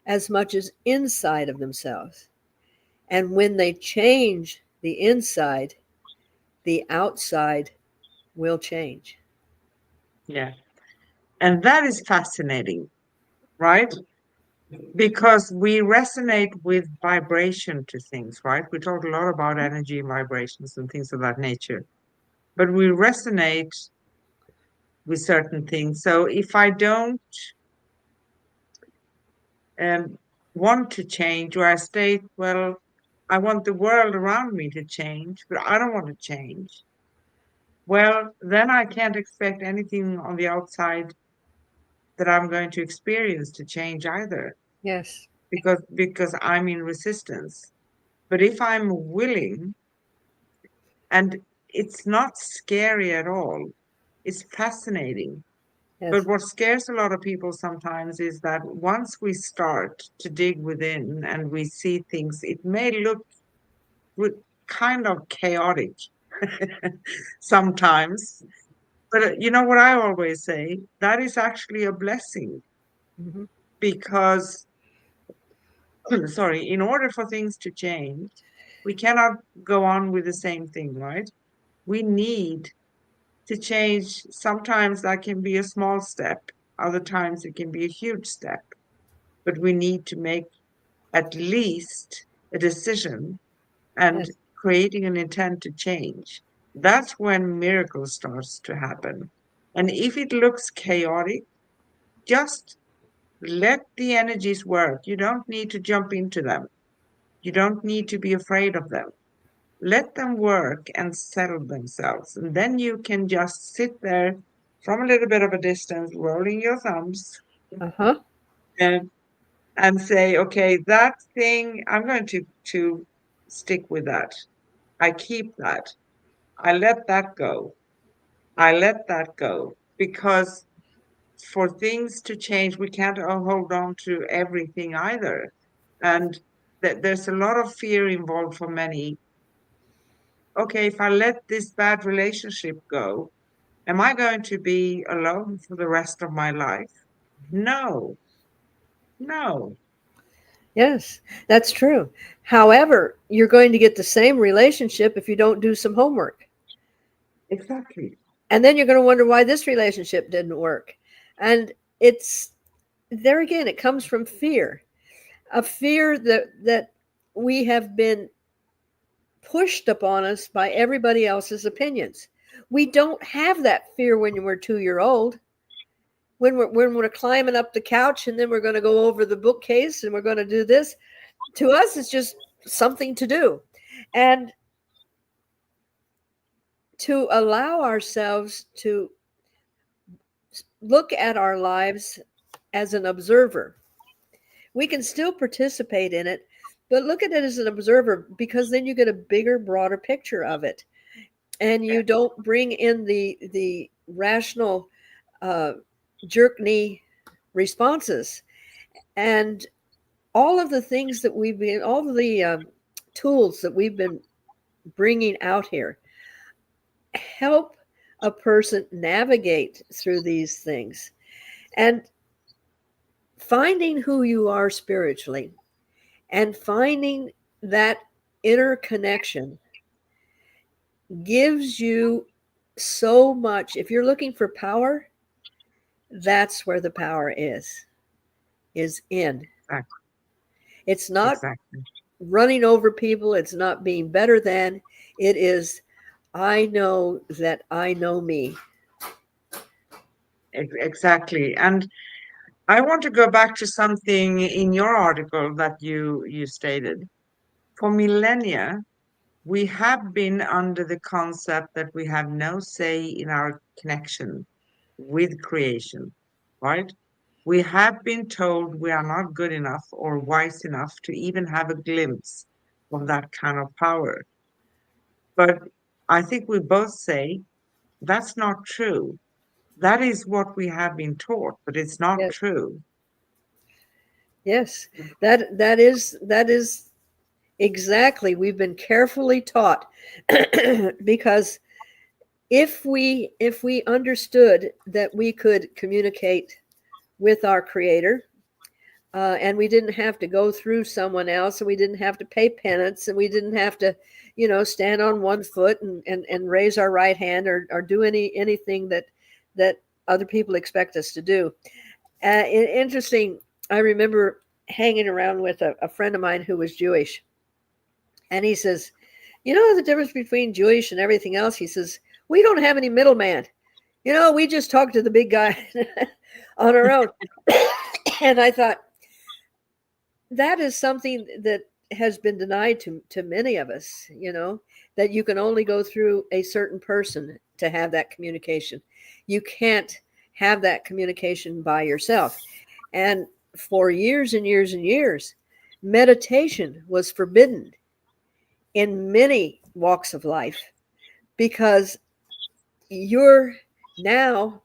as much as inside of themselves. And when they change the inside, the outside will change. Yeah. And that is fascinating, right? Because we resonate with vibration to things, right? We talk a lot about energy and vibrations and things of that nature, but we resonate with certain things. So if I don't um, want to change, or I state, well, I want the world around me to change, but I don't want to change, well, then I can't expect anything on the outside that I'm going to experience to change either, Yes. because I'm in resistance. But if I'm willing, and it's not scary at all, it's fascinating. But Yes. what scares a lot of people sometimes is that once we start to dig within and we see things, it may look kind of chaotic sometimes. But you know what I always say? That is actually a blessing Hmm. because, sorry, in order for things to change, we cannot go on with the same thing, right? We need to change. Sometimes that can be a small step, other times it can be a huge step, but we need to make at least a decision and Yes. creating an intent to change. That's when miracles starts to happen. And if it looks chaotic, just let the energies work. You don't need to jump into them. You don't need to be afraid of them. Let them work and settle themselves. And then you can just sit there from a little bit of a distance, rolling your thumbs Uh-huh. and and say, okay, that thing, I'm going to stick with that. I keep that. I let that go. I let that go because for things to change, we can't all hold on to everything either. And there's a lot of fear involved for many. Okay, if I let this bad relationship go, am I going to be alone for the rest of my life? No, no, Yes, that's true. However, you're going to get the same relationship if you don't do some homework. exactly. And then you're going to wonder why this relationship didn't work. And it's there again, it comes from fear. A fear that we have been pushed upon us by everybody else's opinions. We don't have that fear when we're 2 year old. When we're climbing up the couch and then we're going to go over the bookcase and we're going to do this. To us, it's just something to do, and to allow ourselves to look at our lives as an observer. We can still participate in it, but look at it as an observer because then you get a bigger, broader picture of it, and you don't bring in the rational uh, jerk knee responses and all of the things that we've been, all of the tools that we've been bringing out here help a person navigate through these things. And finding who you are spiritually and finding that inner connection gives you so much. If you're looking for power, that's where the power is in. Exactly. It's not Exactly. running over people, it's not being better than, it is I know that I know me. Exactly. And I want to go back to something in your article that you stated. For millennia, we have been under the concept that we have no say in our connection with creation, right? We have been told we are not good enough or wise enough to even have a glimpse of that kind of power. But I think we both say that's not true. That is what we have been taught, but it's not Yes. true. Yes. That is exactly. We've been carefully taught because if we understood that we could communicate with our creator, and we didn't have to go through someone else, and we didn't have to pay penance, and we didn't have to, stand on one foot and raise our right hand, or do anything that other people expect us to do. Interesting. I remember hanging around with a friend of mine who was Jewish, and he says, the difference between Jewish and everything else. He says, we don't have any middleman. We just talk to the big guy on our own. And I thought, that is something that has been denied to many of us, that you can only go through a certain person to have that communication. You can't have that communication by yourself. And for years and years and years, meditation was forbidden in many walks of life because you're now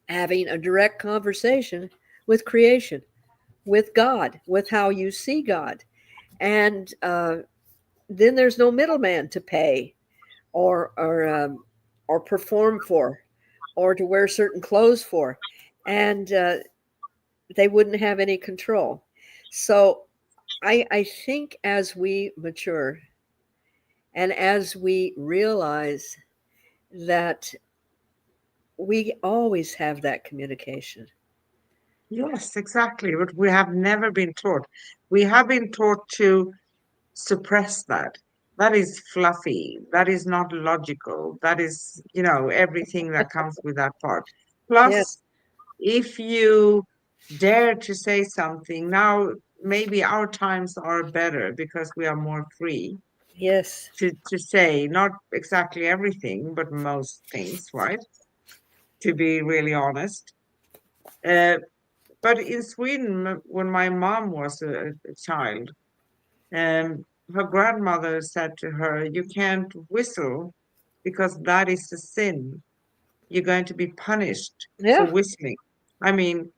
having a direct conversation with creation, with God, with how you see God. And then there's no middleman to pay or perform for, or to wear certain clothes for, and they wouldn't have any control. So I think as we mature and as we realize that we always have that communication. Yes, exactly. But we have never been taught. We have been taught to suppress that. That is fluffy. That is not logical. That is, everything that comes with that part. Yes, Plus, if you dare to say something, now maybe our times are better because we are more free yes, to say not exactly everything, but most things, right? To be really honest. Uh, but in Sweden, when my mom was a child, her grandmother said to her, "You can't whistle because that is a sin. You're going to be punished for yeah. whistling." I mean,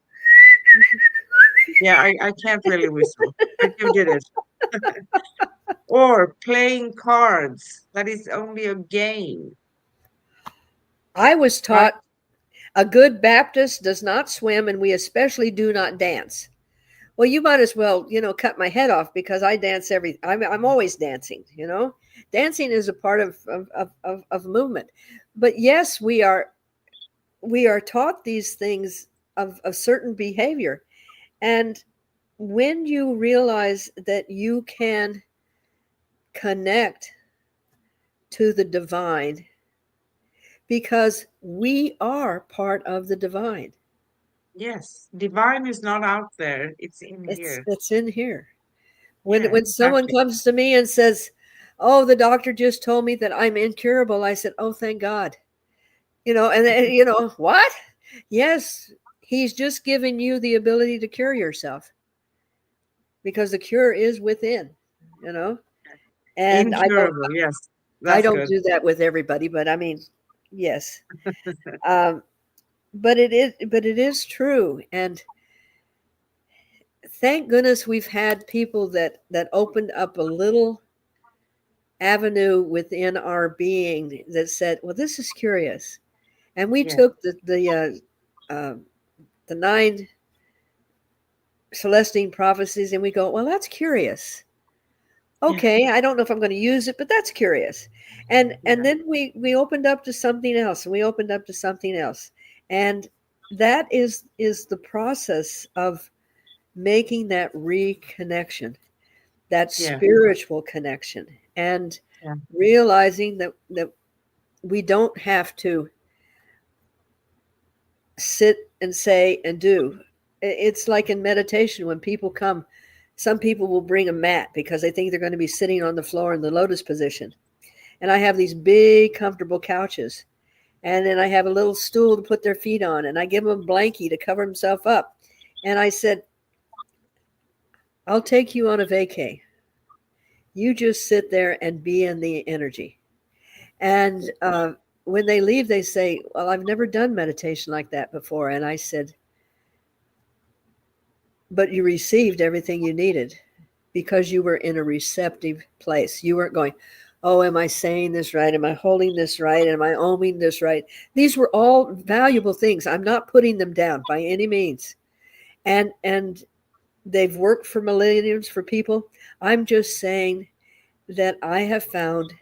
yeah, I can't really whistle, but you did it. Or playing cards, that is only a game, I was right? taught a good Baptist does not swim, and we especially do not dance. Well, you might as well, cut my head off because I dance I'm always dancing. Dancing is a part of movement. But yes, we are taught these things of certain behavior. And when you realize that you can connect to the divine, because we are part of the divine. Yes, divine is not out there, it's in It's here. it's in here. When Yeah, when someone exactly. comes to me and says, "Oh, the doctor just told me that I'm incurable," I said, "Oh, thank God." And then, what? Yes, he's just giving you the ability to cure yourself because the cure is within. You know, and I don't Incurable, yes, I that's don't good. do that with everybody, but I mean, yes. Um, but it is true, and thank goodness we've had people that opened up a little avenue within our being that said, "Well, this is curious," and we Yeah, took the 9 Celestine prophecies, and we go, "Well, that's curious. yeah, Okay, I don't know if I'm going to use it, but that's curious." And yeah, then we opened up to something else, and we opened up to something else, and that is the process of making that reconnection, that yeah, spiritual connection, and yeah, realizing that we don't have to sit and say and do. It's like in meditation when people come Some people will bring a mat because they think they're going to be sitting on the floor in the lotus position. And I have these big, comfortable couches. And then I have a little stool to put their feet on. And I give them a blankie to cover himself up. And I said, I'll take you on a vacay. You just sit there and be in the energy. And when they leave, they say, well, I've never done meditation like that before. And I said, but you received everything you needed because you were in a receptive place. You weren't going, oh, am I saying this right? Am I holding this right? Am I oming this right? These were all valuable things. I'm not putting them down by any means. And they've worked for millenniums for people. I'm just saying that I have found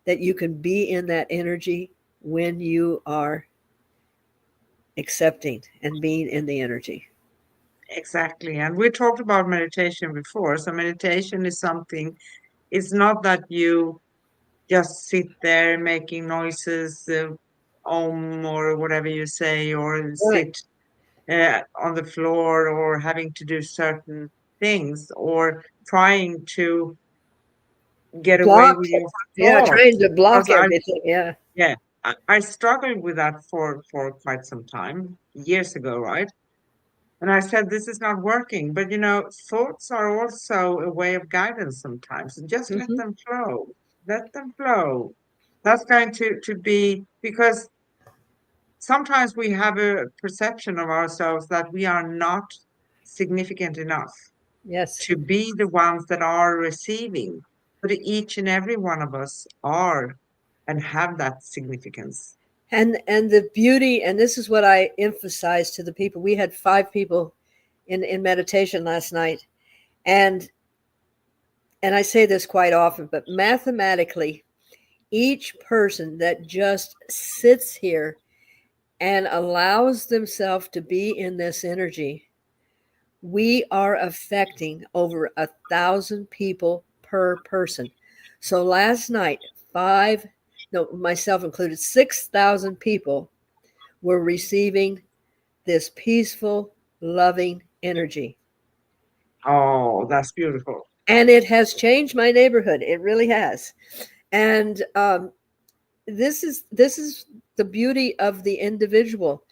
that you can be in that energy when you are accepting and being in the energy. Exactly. And we talked about meditation before. So meditation is something, it's not that you just sit there making noises, or whatever you say, or Right. sit on the floor, or having to do certain things, or trying to get away Block. with your Yeah, trying thoughts. to Because block everything. Yeah. yeah, I struggled with that for quite some time, years ago, right? And I said, this is not working. But thoughts are also a way of guidance sometimes. Just let Hmm. them flow. Let them flow. That's going to be because sometimes we have a perception of ourselves that we are not significant enough Yes. to be the ones that are receiving. But each and every one of us are and have that significance. And the beauty, and this is what I emphasize to the people. We had 5 people in meditation last night, and I say this quite often, but mathematically, each person that just sits here and allows themselves to be in this energy, we are affecting over 1,000 people per person. So last night, five, no, myself included, 6,000 people were receiving this peaceful, loving energy. Oh, that's beautiful. And it has changed my neighborhood. It really has. And this is the beauty of the individual.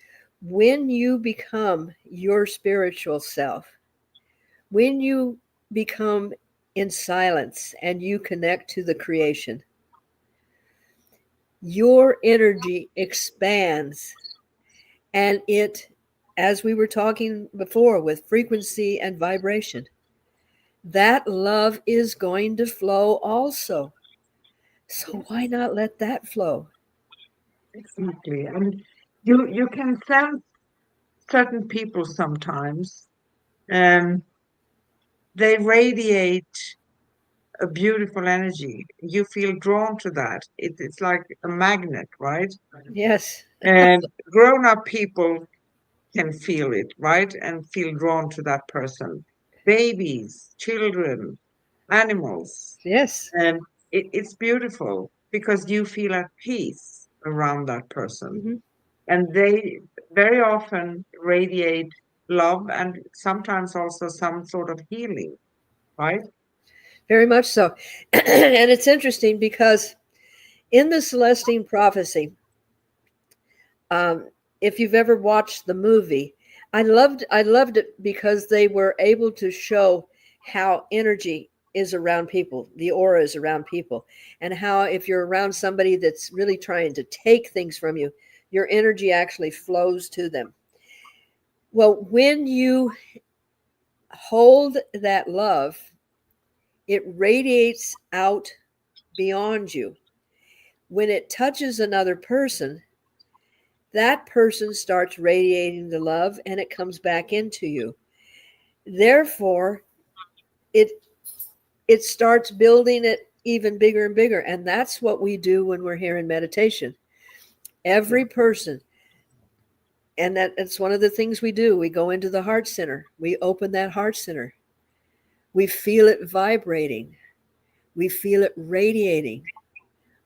When you become your spiritual self, when you become in silence and you connect to the creation, your energy expands, and it, as we were talking before with frequency and vibration, that love is going to flow also. So why not let that flow? Exactly. And you can sense certain people sometimes. Um, they radiate a beautiful energy. You feel drawn to that. It's like a magnet, right? Yes. And grown-up people can feel it, right? And feel drawn to that person. Babies, children, animals. Yes. And it's beautiful because you feel at peace around that person. Hmm. And they very often radiate love and sometimes also some sort of healing, right? Very much so. And it's interesting because in the Celestine Prophecy, um, if you've ever watched the movie, I loved it because they were able to show how energy is around people, the aura is around people, and how if you're around somebody that's really trying to take things from you, your energy actually flows to them. Well, when you hold that love, it radiates out beyond you. When it touches another person, that person starts radiating the love and it comes back into you. Therefore, it it starts building it even bigger and bigger. And that's what we do when we're here in meditation. Yeah. Every person, and that's one of the things we do. We go into the heart center. We open that heart center. We feel it vibrating. We feel it radiating.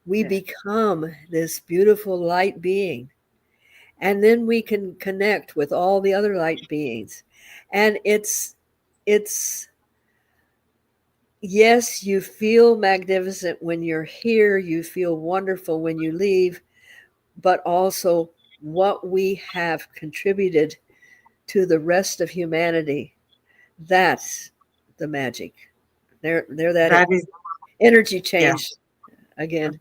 We Yeah. become this beautiful light being. And then we can connect with all the other light beings. And it's yes, you feel magnificent when you're here, you feel wonderful when you leave, but also what we have contributed to the rest of humanity. That's the magic. There that That is, energy yeah. change again.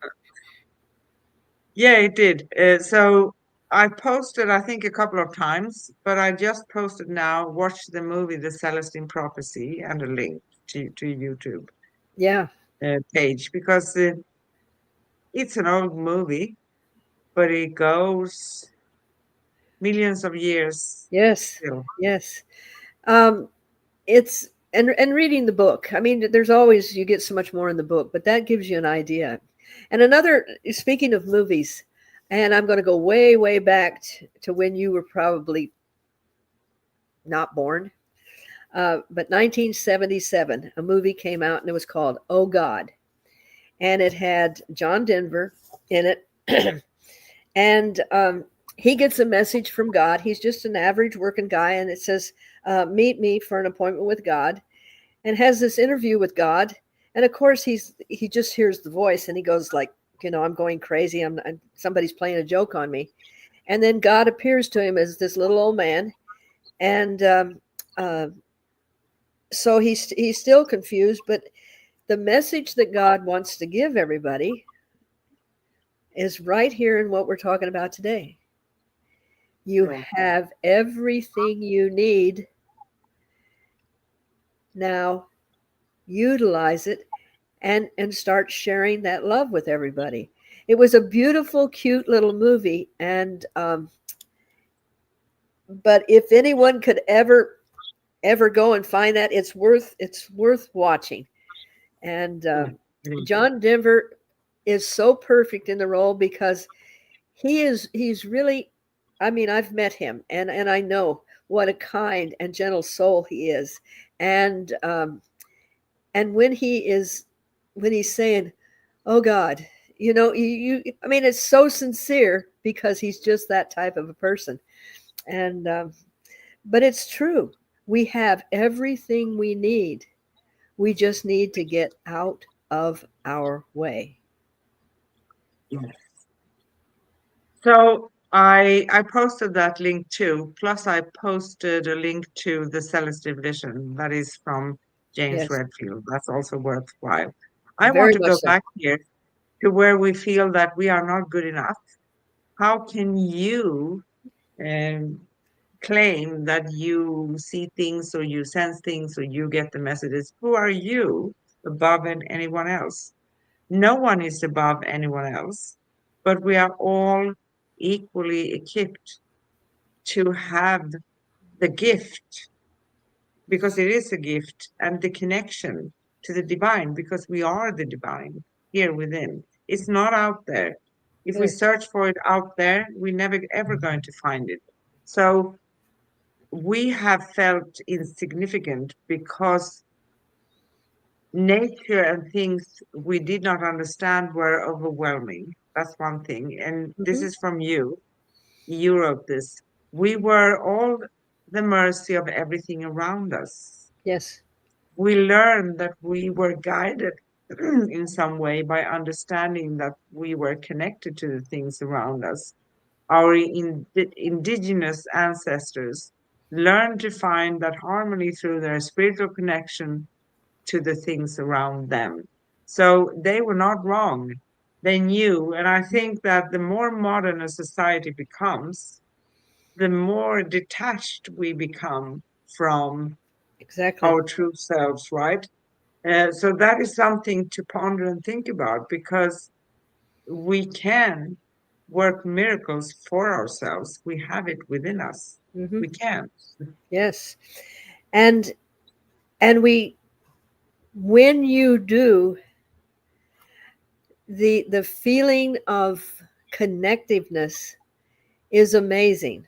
Yeah, it did. So I posted, I think, a couple of times, but I just posted now, watch the movie, The Celestine Prophecy, and a link to YouTube Yeah. page because it's an old movie, but it goes millions of years Yes. still. Yes. Um, it's and reading the book. I mean, there's always you get so much more in the book, but that gives you an idea. And another, speaking of movies, and I'm going to go way, way back to when you were probably not born. But 1977, a movie came out and it was called Oh God. And it had John Denver in it. And he gets a message from God. He's just an average working guy. And it says, meet me for an appointment with God. And has this interview with God. And of course, he just hears the voice and he goes like, I'm going crazy. Somebody's playing a joke on me. And then God appears to him as this little old man. And uh, so he's still confused, but the message that God wants to give everybody is right here in what we're talking about today. You Yeah. have everything you need. Now utilize it and start sharing that love with everybody. It was a beautiful, cute little movie, and but if anyone could ever go and find that, it's worth watching. And Yeah. Mm. John Denver is so perfect in the role because he's really, I mean, I've met him and I know what a kind and gentle soul he is. And when he's saying, oh God, I mean, it's so sincere because he's just that type of a person. And but it's true, we have everything we need. We just need to get out of our way. Yeah. So I posted that link too. Plus, I posted a link to the Celestine Vision that is from James Yes, Redfield. That's also worthwhile. I want very to much go so. back here to where we feel that we are not good enough. How can you um, claim that you see things or you sense things or you get the messages? Who are you above anyone else? No one is above anyone else, but we are all equally equipped to have the gift, because it is a gift, and the connection to the divine, because we are the divine here within. It's not out there. If we Yes. search for it out there, we're never ever going to find it. So we have felt insignificant because nature and things we did not understand were overwhelming. That's one thing. And this Hmm. is from you. You wrote this. We were all the mercy of everything around us. Yes. We learned that we were guided in some way by understanding that we were connected to the things around us. Our indigenous ancestors learned to find that harmony through their spiritual connection to the things around them. So they were not wrong. They knew. And I think that the more modern a society becomes, the more detached we become from Exactly. our true selves, right? So that is something to ponder and think about, because we can work miracles for ourselves. We have it within us. Hmm. We can. Yes. And we when you do, the feeling of connectiveness is amazing.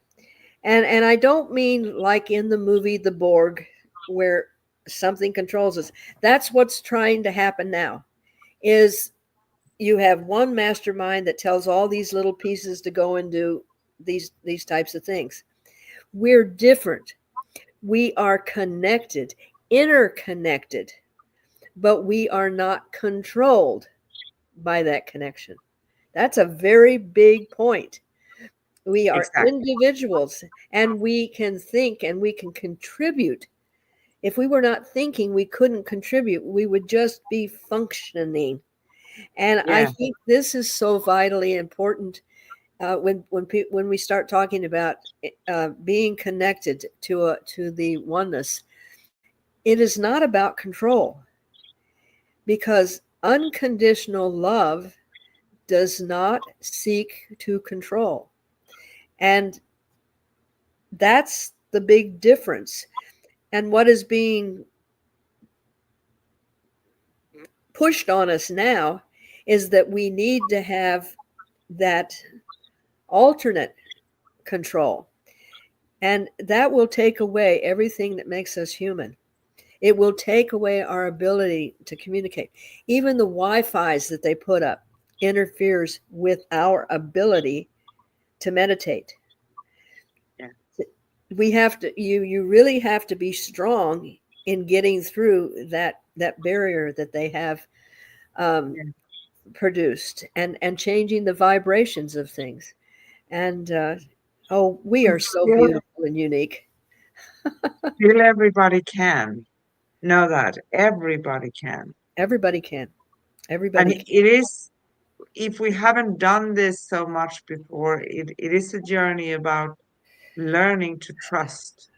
And I don't mean like in the movie The Borg, where something controls us. That's what's trying to happen now. Is you have one mastermind that tells all these little pieces to go and do these types of things. We're different. We are connected, interconnected. but we are not controlled by that connection. That's a very big point. We are Exactly. individuals and we can think and we can contribute. If we were not thinking, we couldn't contribute. We would just be functioning. And I Yeah. think this is so vitally important when we start talking about being connected to the oneness. It is not about control, because unconditional love does not seek to control. And that's the big difference. And what is being pushed on us now is that we need to have that alternate control. And that will take away everything that makes us human. It will take away our ability to communicate. Even the Wi-Fi's that they put up interferes with our ability to meditate. Yeah. We have to you really have to be strong in getting through that barrier that they have um, Yeah. produced, and changing the vibrations of things. And oh, we are so Still, beautiful and unique. still everybody can. Know that. Everybody can. Everybody can. Everybody And can. it is, if we haven't done this so much before, it is a journey about learning to trust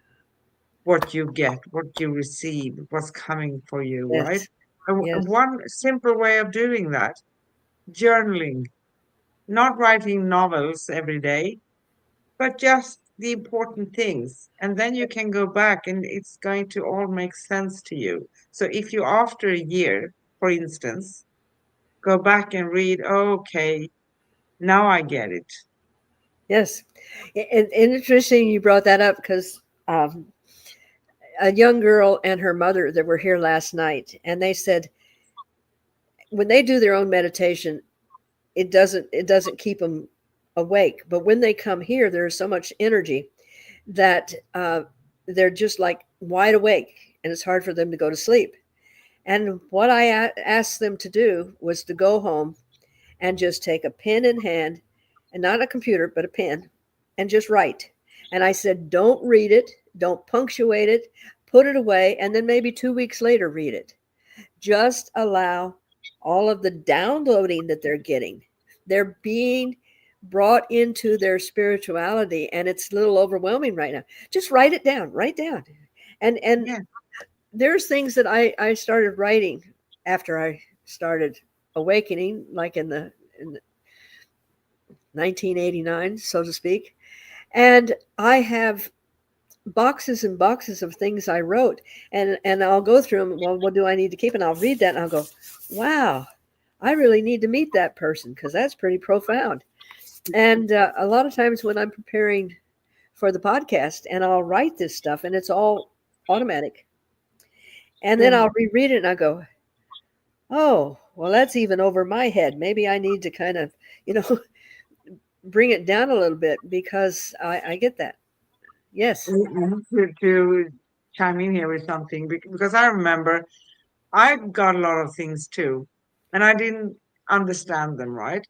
what you get, what you receive, what's coming for you, right? Yes. Yes. One simple way of doing that, journaling, not writing novels every day, but just the important things. And then you can go back and it's going to all make sense to you. So if you, after a year, for instance, go back and read, okay, now I get it. Yes. And interesting you brought that up, because um, a young girl and her mother that were here last night, and they said when they do their own meditation, it doesn't keep them awake. But when they come here, there is so much energy that they're just like wide awake, and it's hard for them to go to sleep. And what I asked them to do was to go home and just take a pen in hand, and not a computer, but a pen, and just write. And I said, don't read it, don't punctuate it, put it away, and then maybe 2 weeks later read it. Just allow all of the downloading that they're getting. They're being brought into their spirituality, and it's a little overwhelming right now. Just write down. And Yeah, there's things that I started writing after I started awakening, like in 1989, so to speak. And I have boxes and boxes of things I wrote, and I'll go through them. Well, what do I need to keep? And I'll read that and I'll go, wow, I really need to meet that person, because that's pretty profound. And a lot of times when I'm preparing for the podcast, and I'll write this stuff, and it's all automatic. And then yeah, I'll reread it and I go, oh, well, that's even over my head. Maybe I need to kind of, you know, bring it down a little bit, because I get that. Yes. to chime in here with something because I remember I got a lot of things too, and I didn't understand them, right?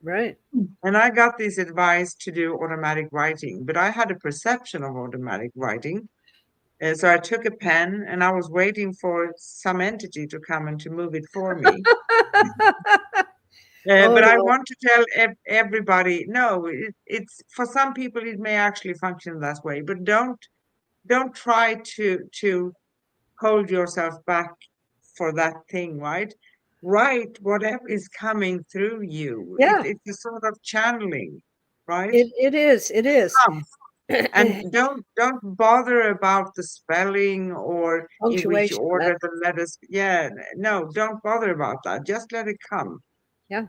Right. And I got this advice to do automatic writing, but I had a perception of automatic writing. And so I took a pen and I was waiting for some entity to come and to move it for me. Oh, But I no. want to tell everybody, no, it's for some people it may actually function that way, but don't try to hold yourself back for that thing, right? Write whatever is coming through you. Yeah, It's a sort of channeling, right? it is. It is. Come. And don't bother about the spelling or in which Punctuation. order the letters. Yeah, no, don't bother about that. Just let it come. Yeah.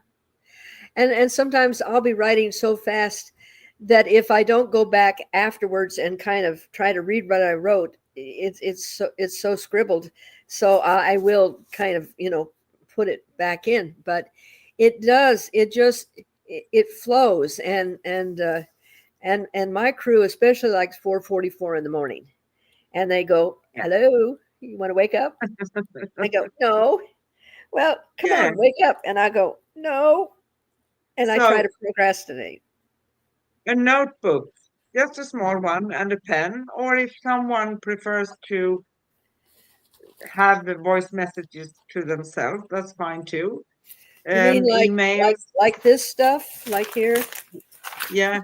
And sometimes I'll be writing so fast that if I don't go back afterwards and kind of try to read what I wrote, it's so scribbled. So I will kind of, put it back in. But it flows. And my crew especially likes 4:44 in the morning, and they go, Yeah, hello. You want to wake up? I go, no. Well, come Yeah. on, wake up. And I go, no. And I try So to procrastinate. a notebook, just a small one, and a pen, or if someone prefers to have the voice messages to themselves, that's fine too. You mean Emails, like this stuff, like here? yeah,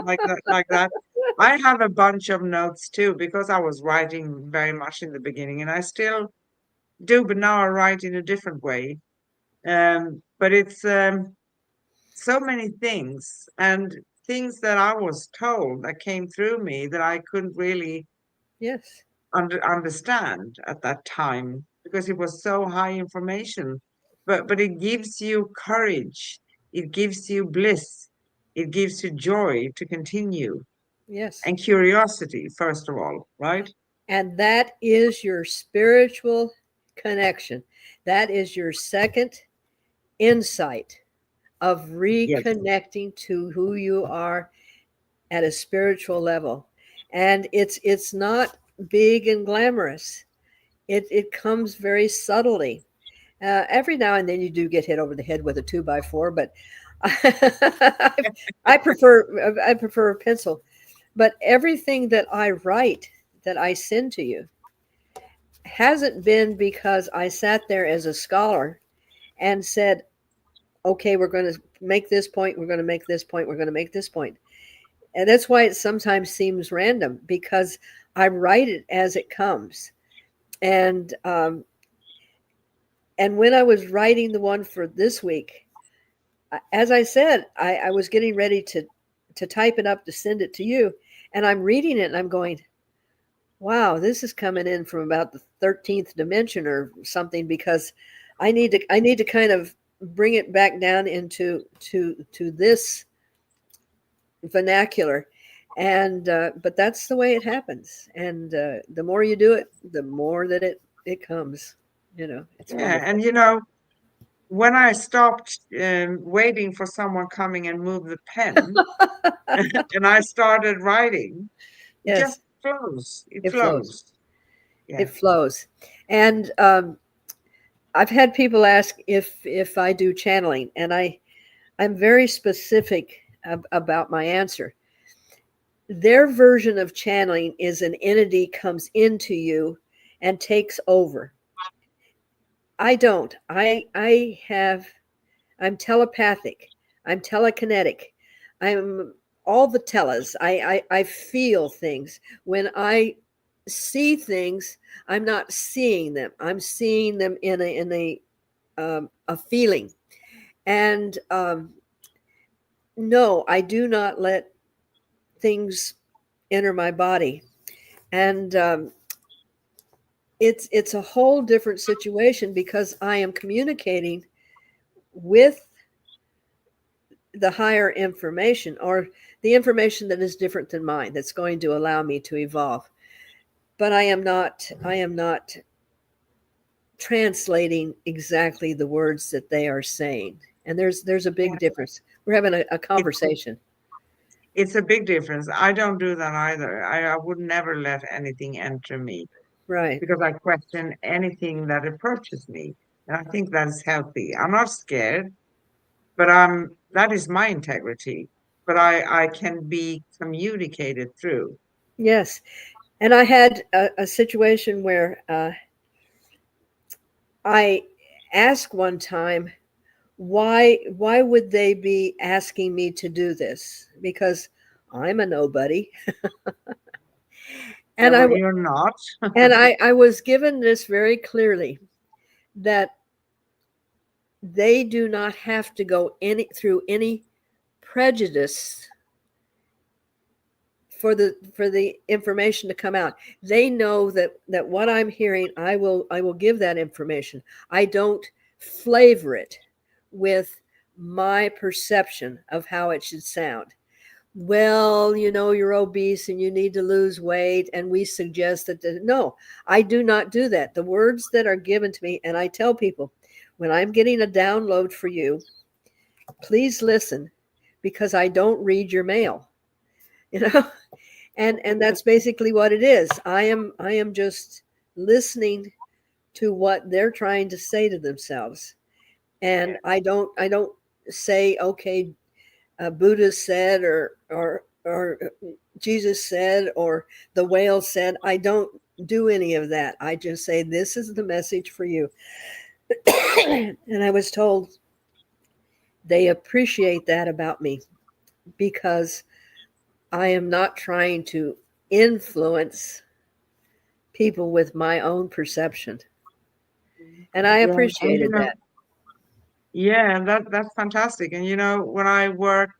like that. I have a bunch of notes too because I was writing very much in the beginning, and I still do, but now I write in a different way. But it's so many things and things that I was told that came through me that I couldn't really Yes. understand at that time because it was so high information. But it gives you courage, it gives you bliss, it gives you joy to continue, Yes. and curiosity, first of all, right? And that is your spiritual connection. That is your second insight of Yes. reconnecting to who you are at a spiritual level. And it's not big and glamorous. It comes very subtly. Every now and then you do get hit over the head with a 2x4, but I prefer a pencil. But everything that I write, that I send to you, hasn't been because I sat there as a scholar and said, okay, we're going to make this point, we're going to make this point, we're going to make this point. And that's why it sometimes seems random, because I write it as it comes. And and when I was writing the one for this week, as I said, I was getting ready to type it up to send it to you, and I'm reading it and I'm going, wow, this is coming in from about the 13th dimension or something, because I need to kind of bring it back down into to this vernacular. And but that's the way it happens. And the more you do it, the more that it comes. It's Yeah, wonderful. and when I stopped waiting for someone coming and move the pen, and I started writing, it Yes, just flows. It it flows. flows. Yeah. It flows. And I've had people ask if I do channeling, and I'm very specific about my answer. Their version of channeling is an entity comes into you and takes over. I don't. I'm telepathic. I'm telekinetic. I'm all the tellas. I feel things. When I see things, I'm not seeing them. I'm seeing them in a feeling. And no, I do not let things enter my body. And it's a whole different situation, because I am communicating with the higher information, or the information that is different than mine, that's going to allow me to evolve. But I am not translating exactly the words that they are saying. And there's a Yeah. big difference. We're having a It's conversation. it's a big difference. I don't do that either. I would never let anything enter me Right. because I question anything that approaches me. And I think that is healthy. I'm not scared, but that is my integrity. But I can be communicated through. Yes. And I had a situation where I asked one time, why would they be asking me to do this? Because I'm a nobody. Yeah, And but you're not. I was given this very clearly, that they do not have to go through any prejudice for the information to come out. They know that what I'm hearing, I will give that information. I don't flavor it with my perception of how it should sound. Well, you're obese and you need to lose weight, and we suggest that. No, I do not do that. The words that are given to me, and I tell people, when I'm getting a download for you, please listen, because I don't read your mail. you know and that's basically what it is. I am just listening to what they're trying to say to themselves. And I don't say, okay, Buddha said, or Jesus said, or the whale said. I don't do any of that. I just say, this is the message for you. And I was told they appreciate that about me, because I am not trying to influence people with my own perception. And I Yeah, and appreciated that. yeah, that's fantastic. And when I work,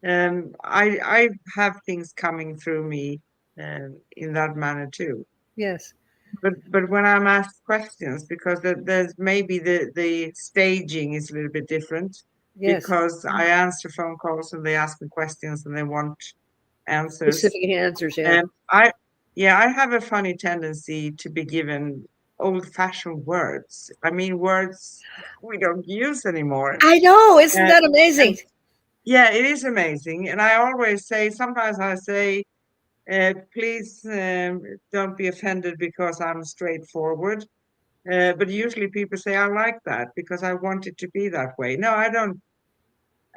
I have things coming through me, in that manner too. Yes, But when I'm asked questions, because there's maybe the staging is a little bit different, yes. because I answer phone calls and they ask me questions and they want answers. Specific answers, yeah. And I have a funny tendency to be given old-fashioned words. I mean, words we don't use anymore. I know. Isn't And, that amazing? and yeah, it is amazing. And I always say, sometimes I say, please, don't be offended because I'm straightforward. But usually people say, I like that because I want it to be that way. No, I don't.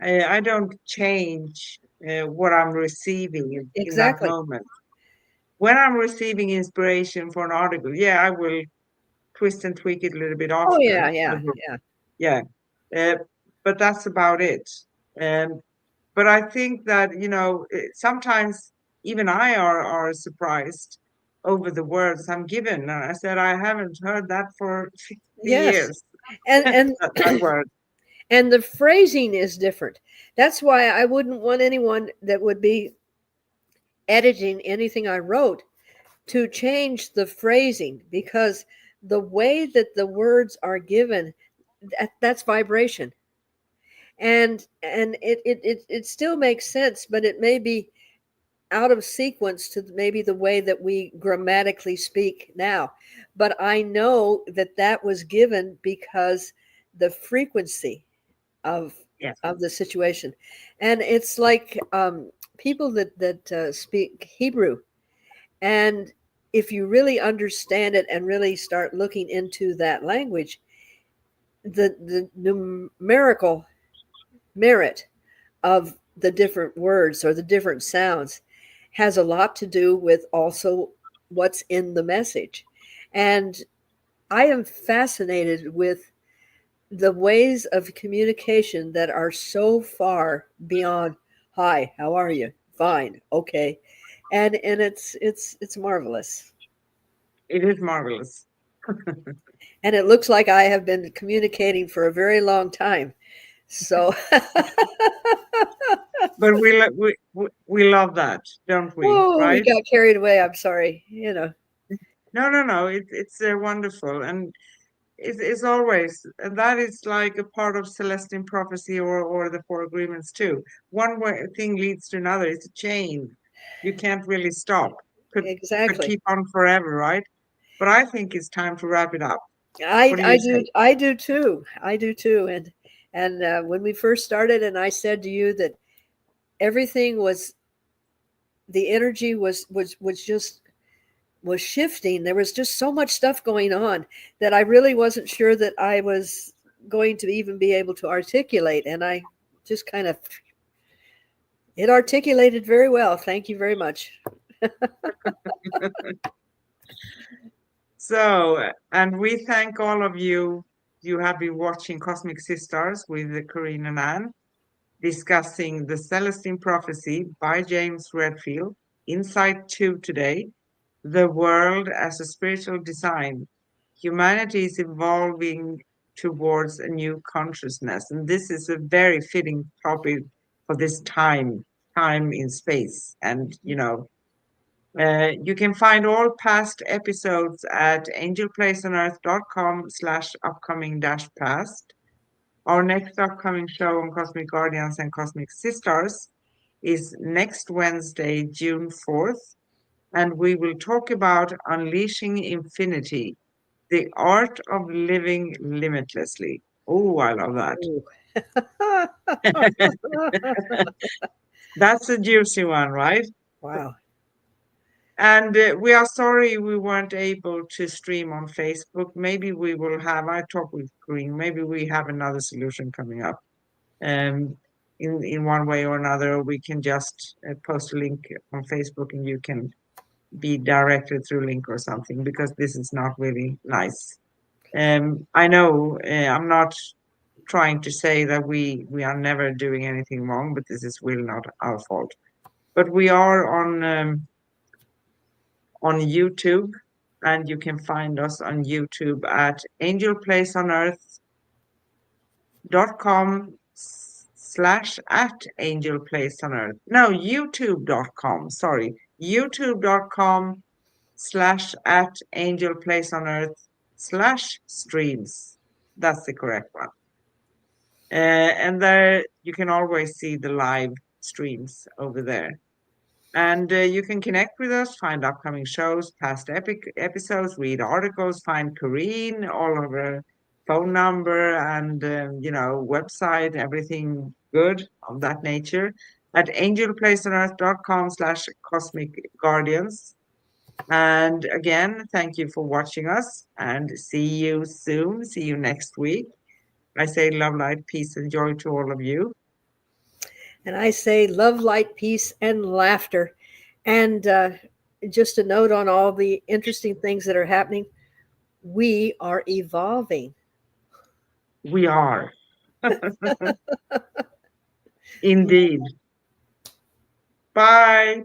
I don't change what I'm receiving in that Exactly. moment. When I'm receiving inspiration for an article, yeah, I will twist and tweak it a little bit Oh, after. yeah, yeah, yeah. Yeah, uh, but that's about it. Um, but I think that, sometimes even I are surprised over the words I'm given. And I said, I haven't heard that for 50 Yes. years, And that word. and the phrasing is different. That's why I wouldn't want anyone that would be editing anything I wrote to change the phrasing, because the way that the words are given, that's vibration. And it still makes sense, but it may be out of sequence to maybe the way that we grammatically speak now. But I know that that was given because the frequency of Yes. of the situation. And it's like people that speak Hebrew, and if you really understand it and really start looking into that language, the numerical merit of the different words or the different sounds has a lot to do with also what's in the message. And I am fascinated with the ways of communication that are so far beyond, hi, how are you? Fine, okay. And it's marvelous. It is marvelous. And it looks like I have been communicating for a very long time. So, But we love that, don't we? oh, we Right? got carried away. I'm sorry. You know, No, no, no. It's wonderful, and it's always, and that is like a part of Celestine Prophecy, or the Four Agreements too. One thing leads to another. It's a chain. You can't really stop. Could exactly. keep on forever, right? But I think it's time to wrap it up. I What do I you do say? I do too. I do too. And when we first started, and I said to you that everything was, the energy was just was shifting. There was just so much stuff going on that I really wasn't sure that I was going to even be able to articulate. And I just kind of, it articulated very well. Thank you very much. So, and we thank all of you. You have been watching Cosmic Sisters with Corinne and Anne, discussing the Celestine Prophecy by James Redfield, Insight 2 today, the world as a spiritual design. Humanity is evolving towards a new consciousness. And this is a very fitting topic for this time in space. And, you can find all past episodes at angelplaceonearth.com/upcoming-past. Our next upcoming show on Cosmic Guardians and Cosmic Sisters is next Wednesday, June 4th, and we will talk about unleashing infinity, the art of living limitlessly. Oh, I love that. Ooh. That's a juicy one, right? Wow. And we are sorry we weren't able to stream on Facebook. Maybe we will have, I talked with Green, maybe we have another solution coming up. Um, in one way or another, we can just post a link on Facebook and you can be directed through link or something, because this is not really nice. I know I'm not trying to say that we are never doing anything wrong, but this is really not our fault. But we are on YouTube, and you can find us on YouTube at angelplaceonearth.com/at angelplaceonearth. No, youtube.com, sorry, youtube.com/at angelplaceonearth/streams. That's the correct one. And there you can always see the live streams over there. And you can connect with us, find upcoming shows, past episodes, read articles, find Corrine, all of her phone number and, website, everything good of that nature at angelplaceonearth.com/cosmic guardians. And again, thank you for watching us and see you soon. See you next week. I say love, light, peace, and joy to all of you. And I say love, light, peace, and laughter. And just a note on all the interesting things that are happening, we are evolving. We are. Indeed. Bye.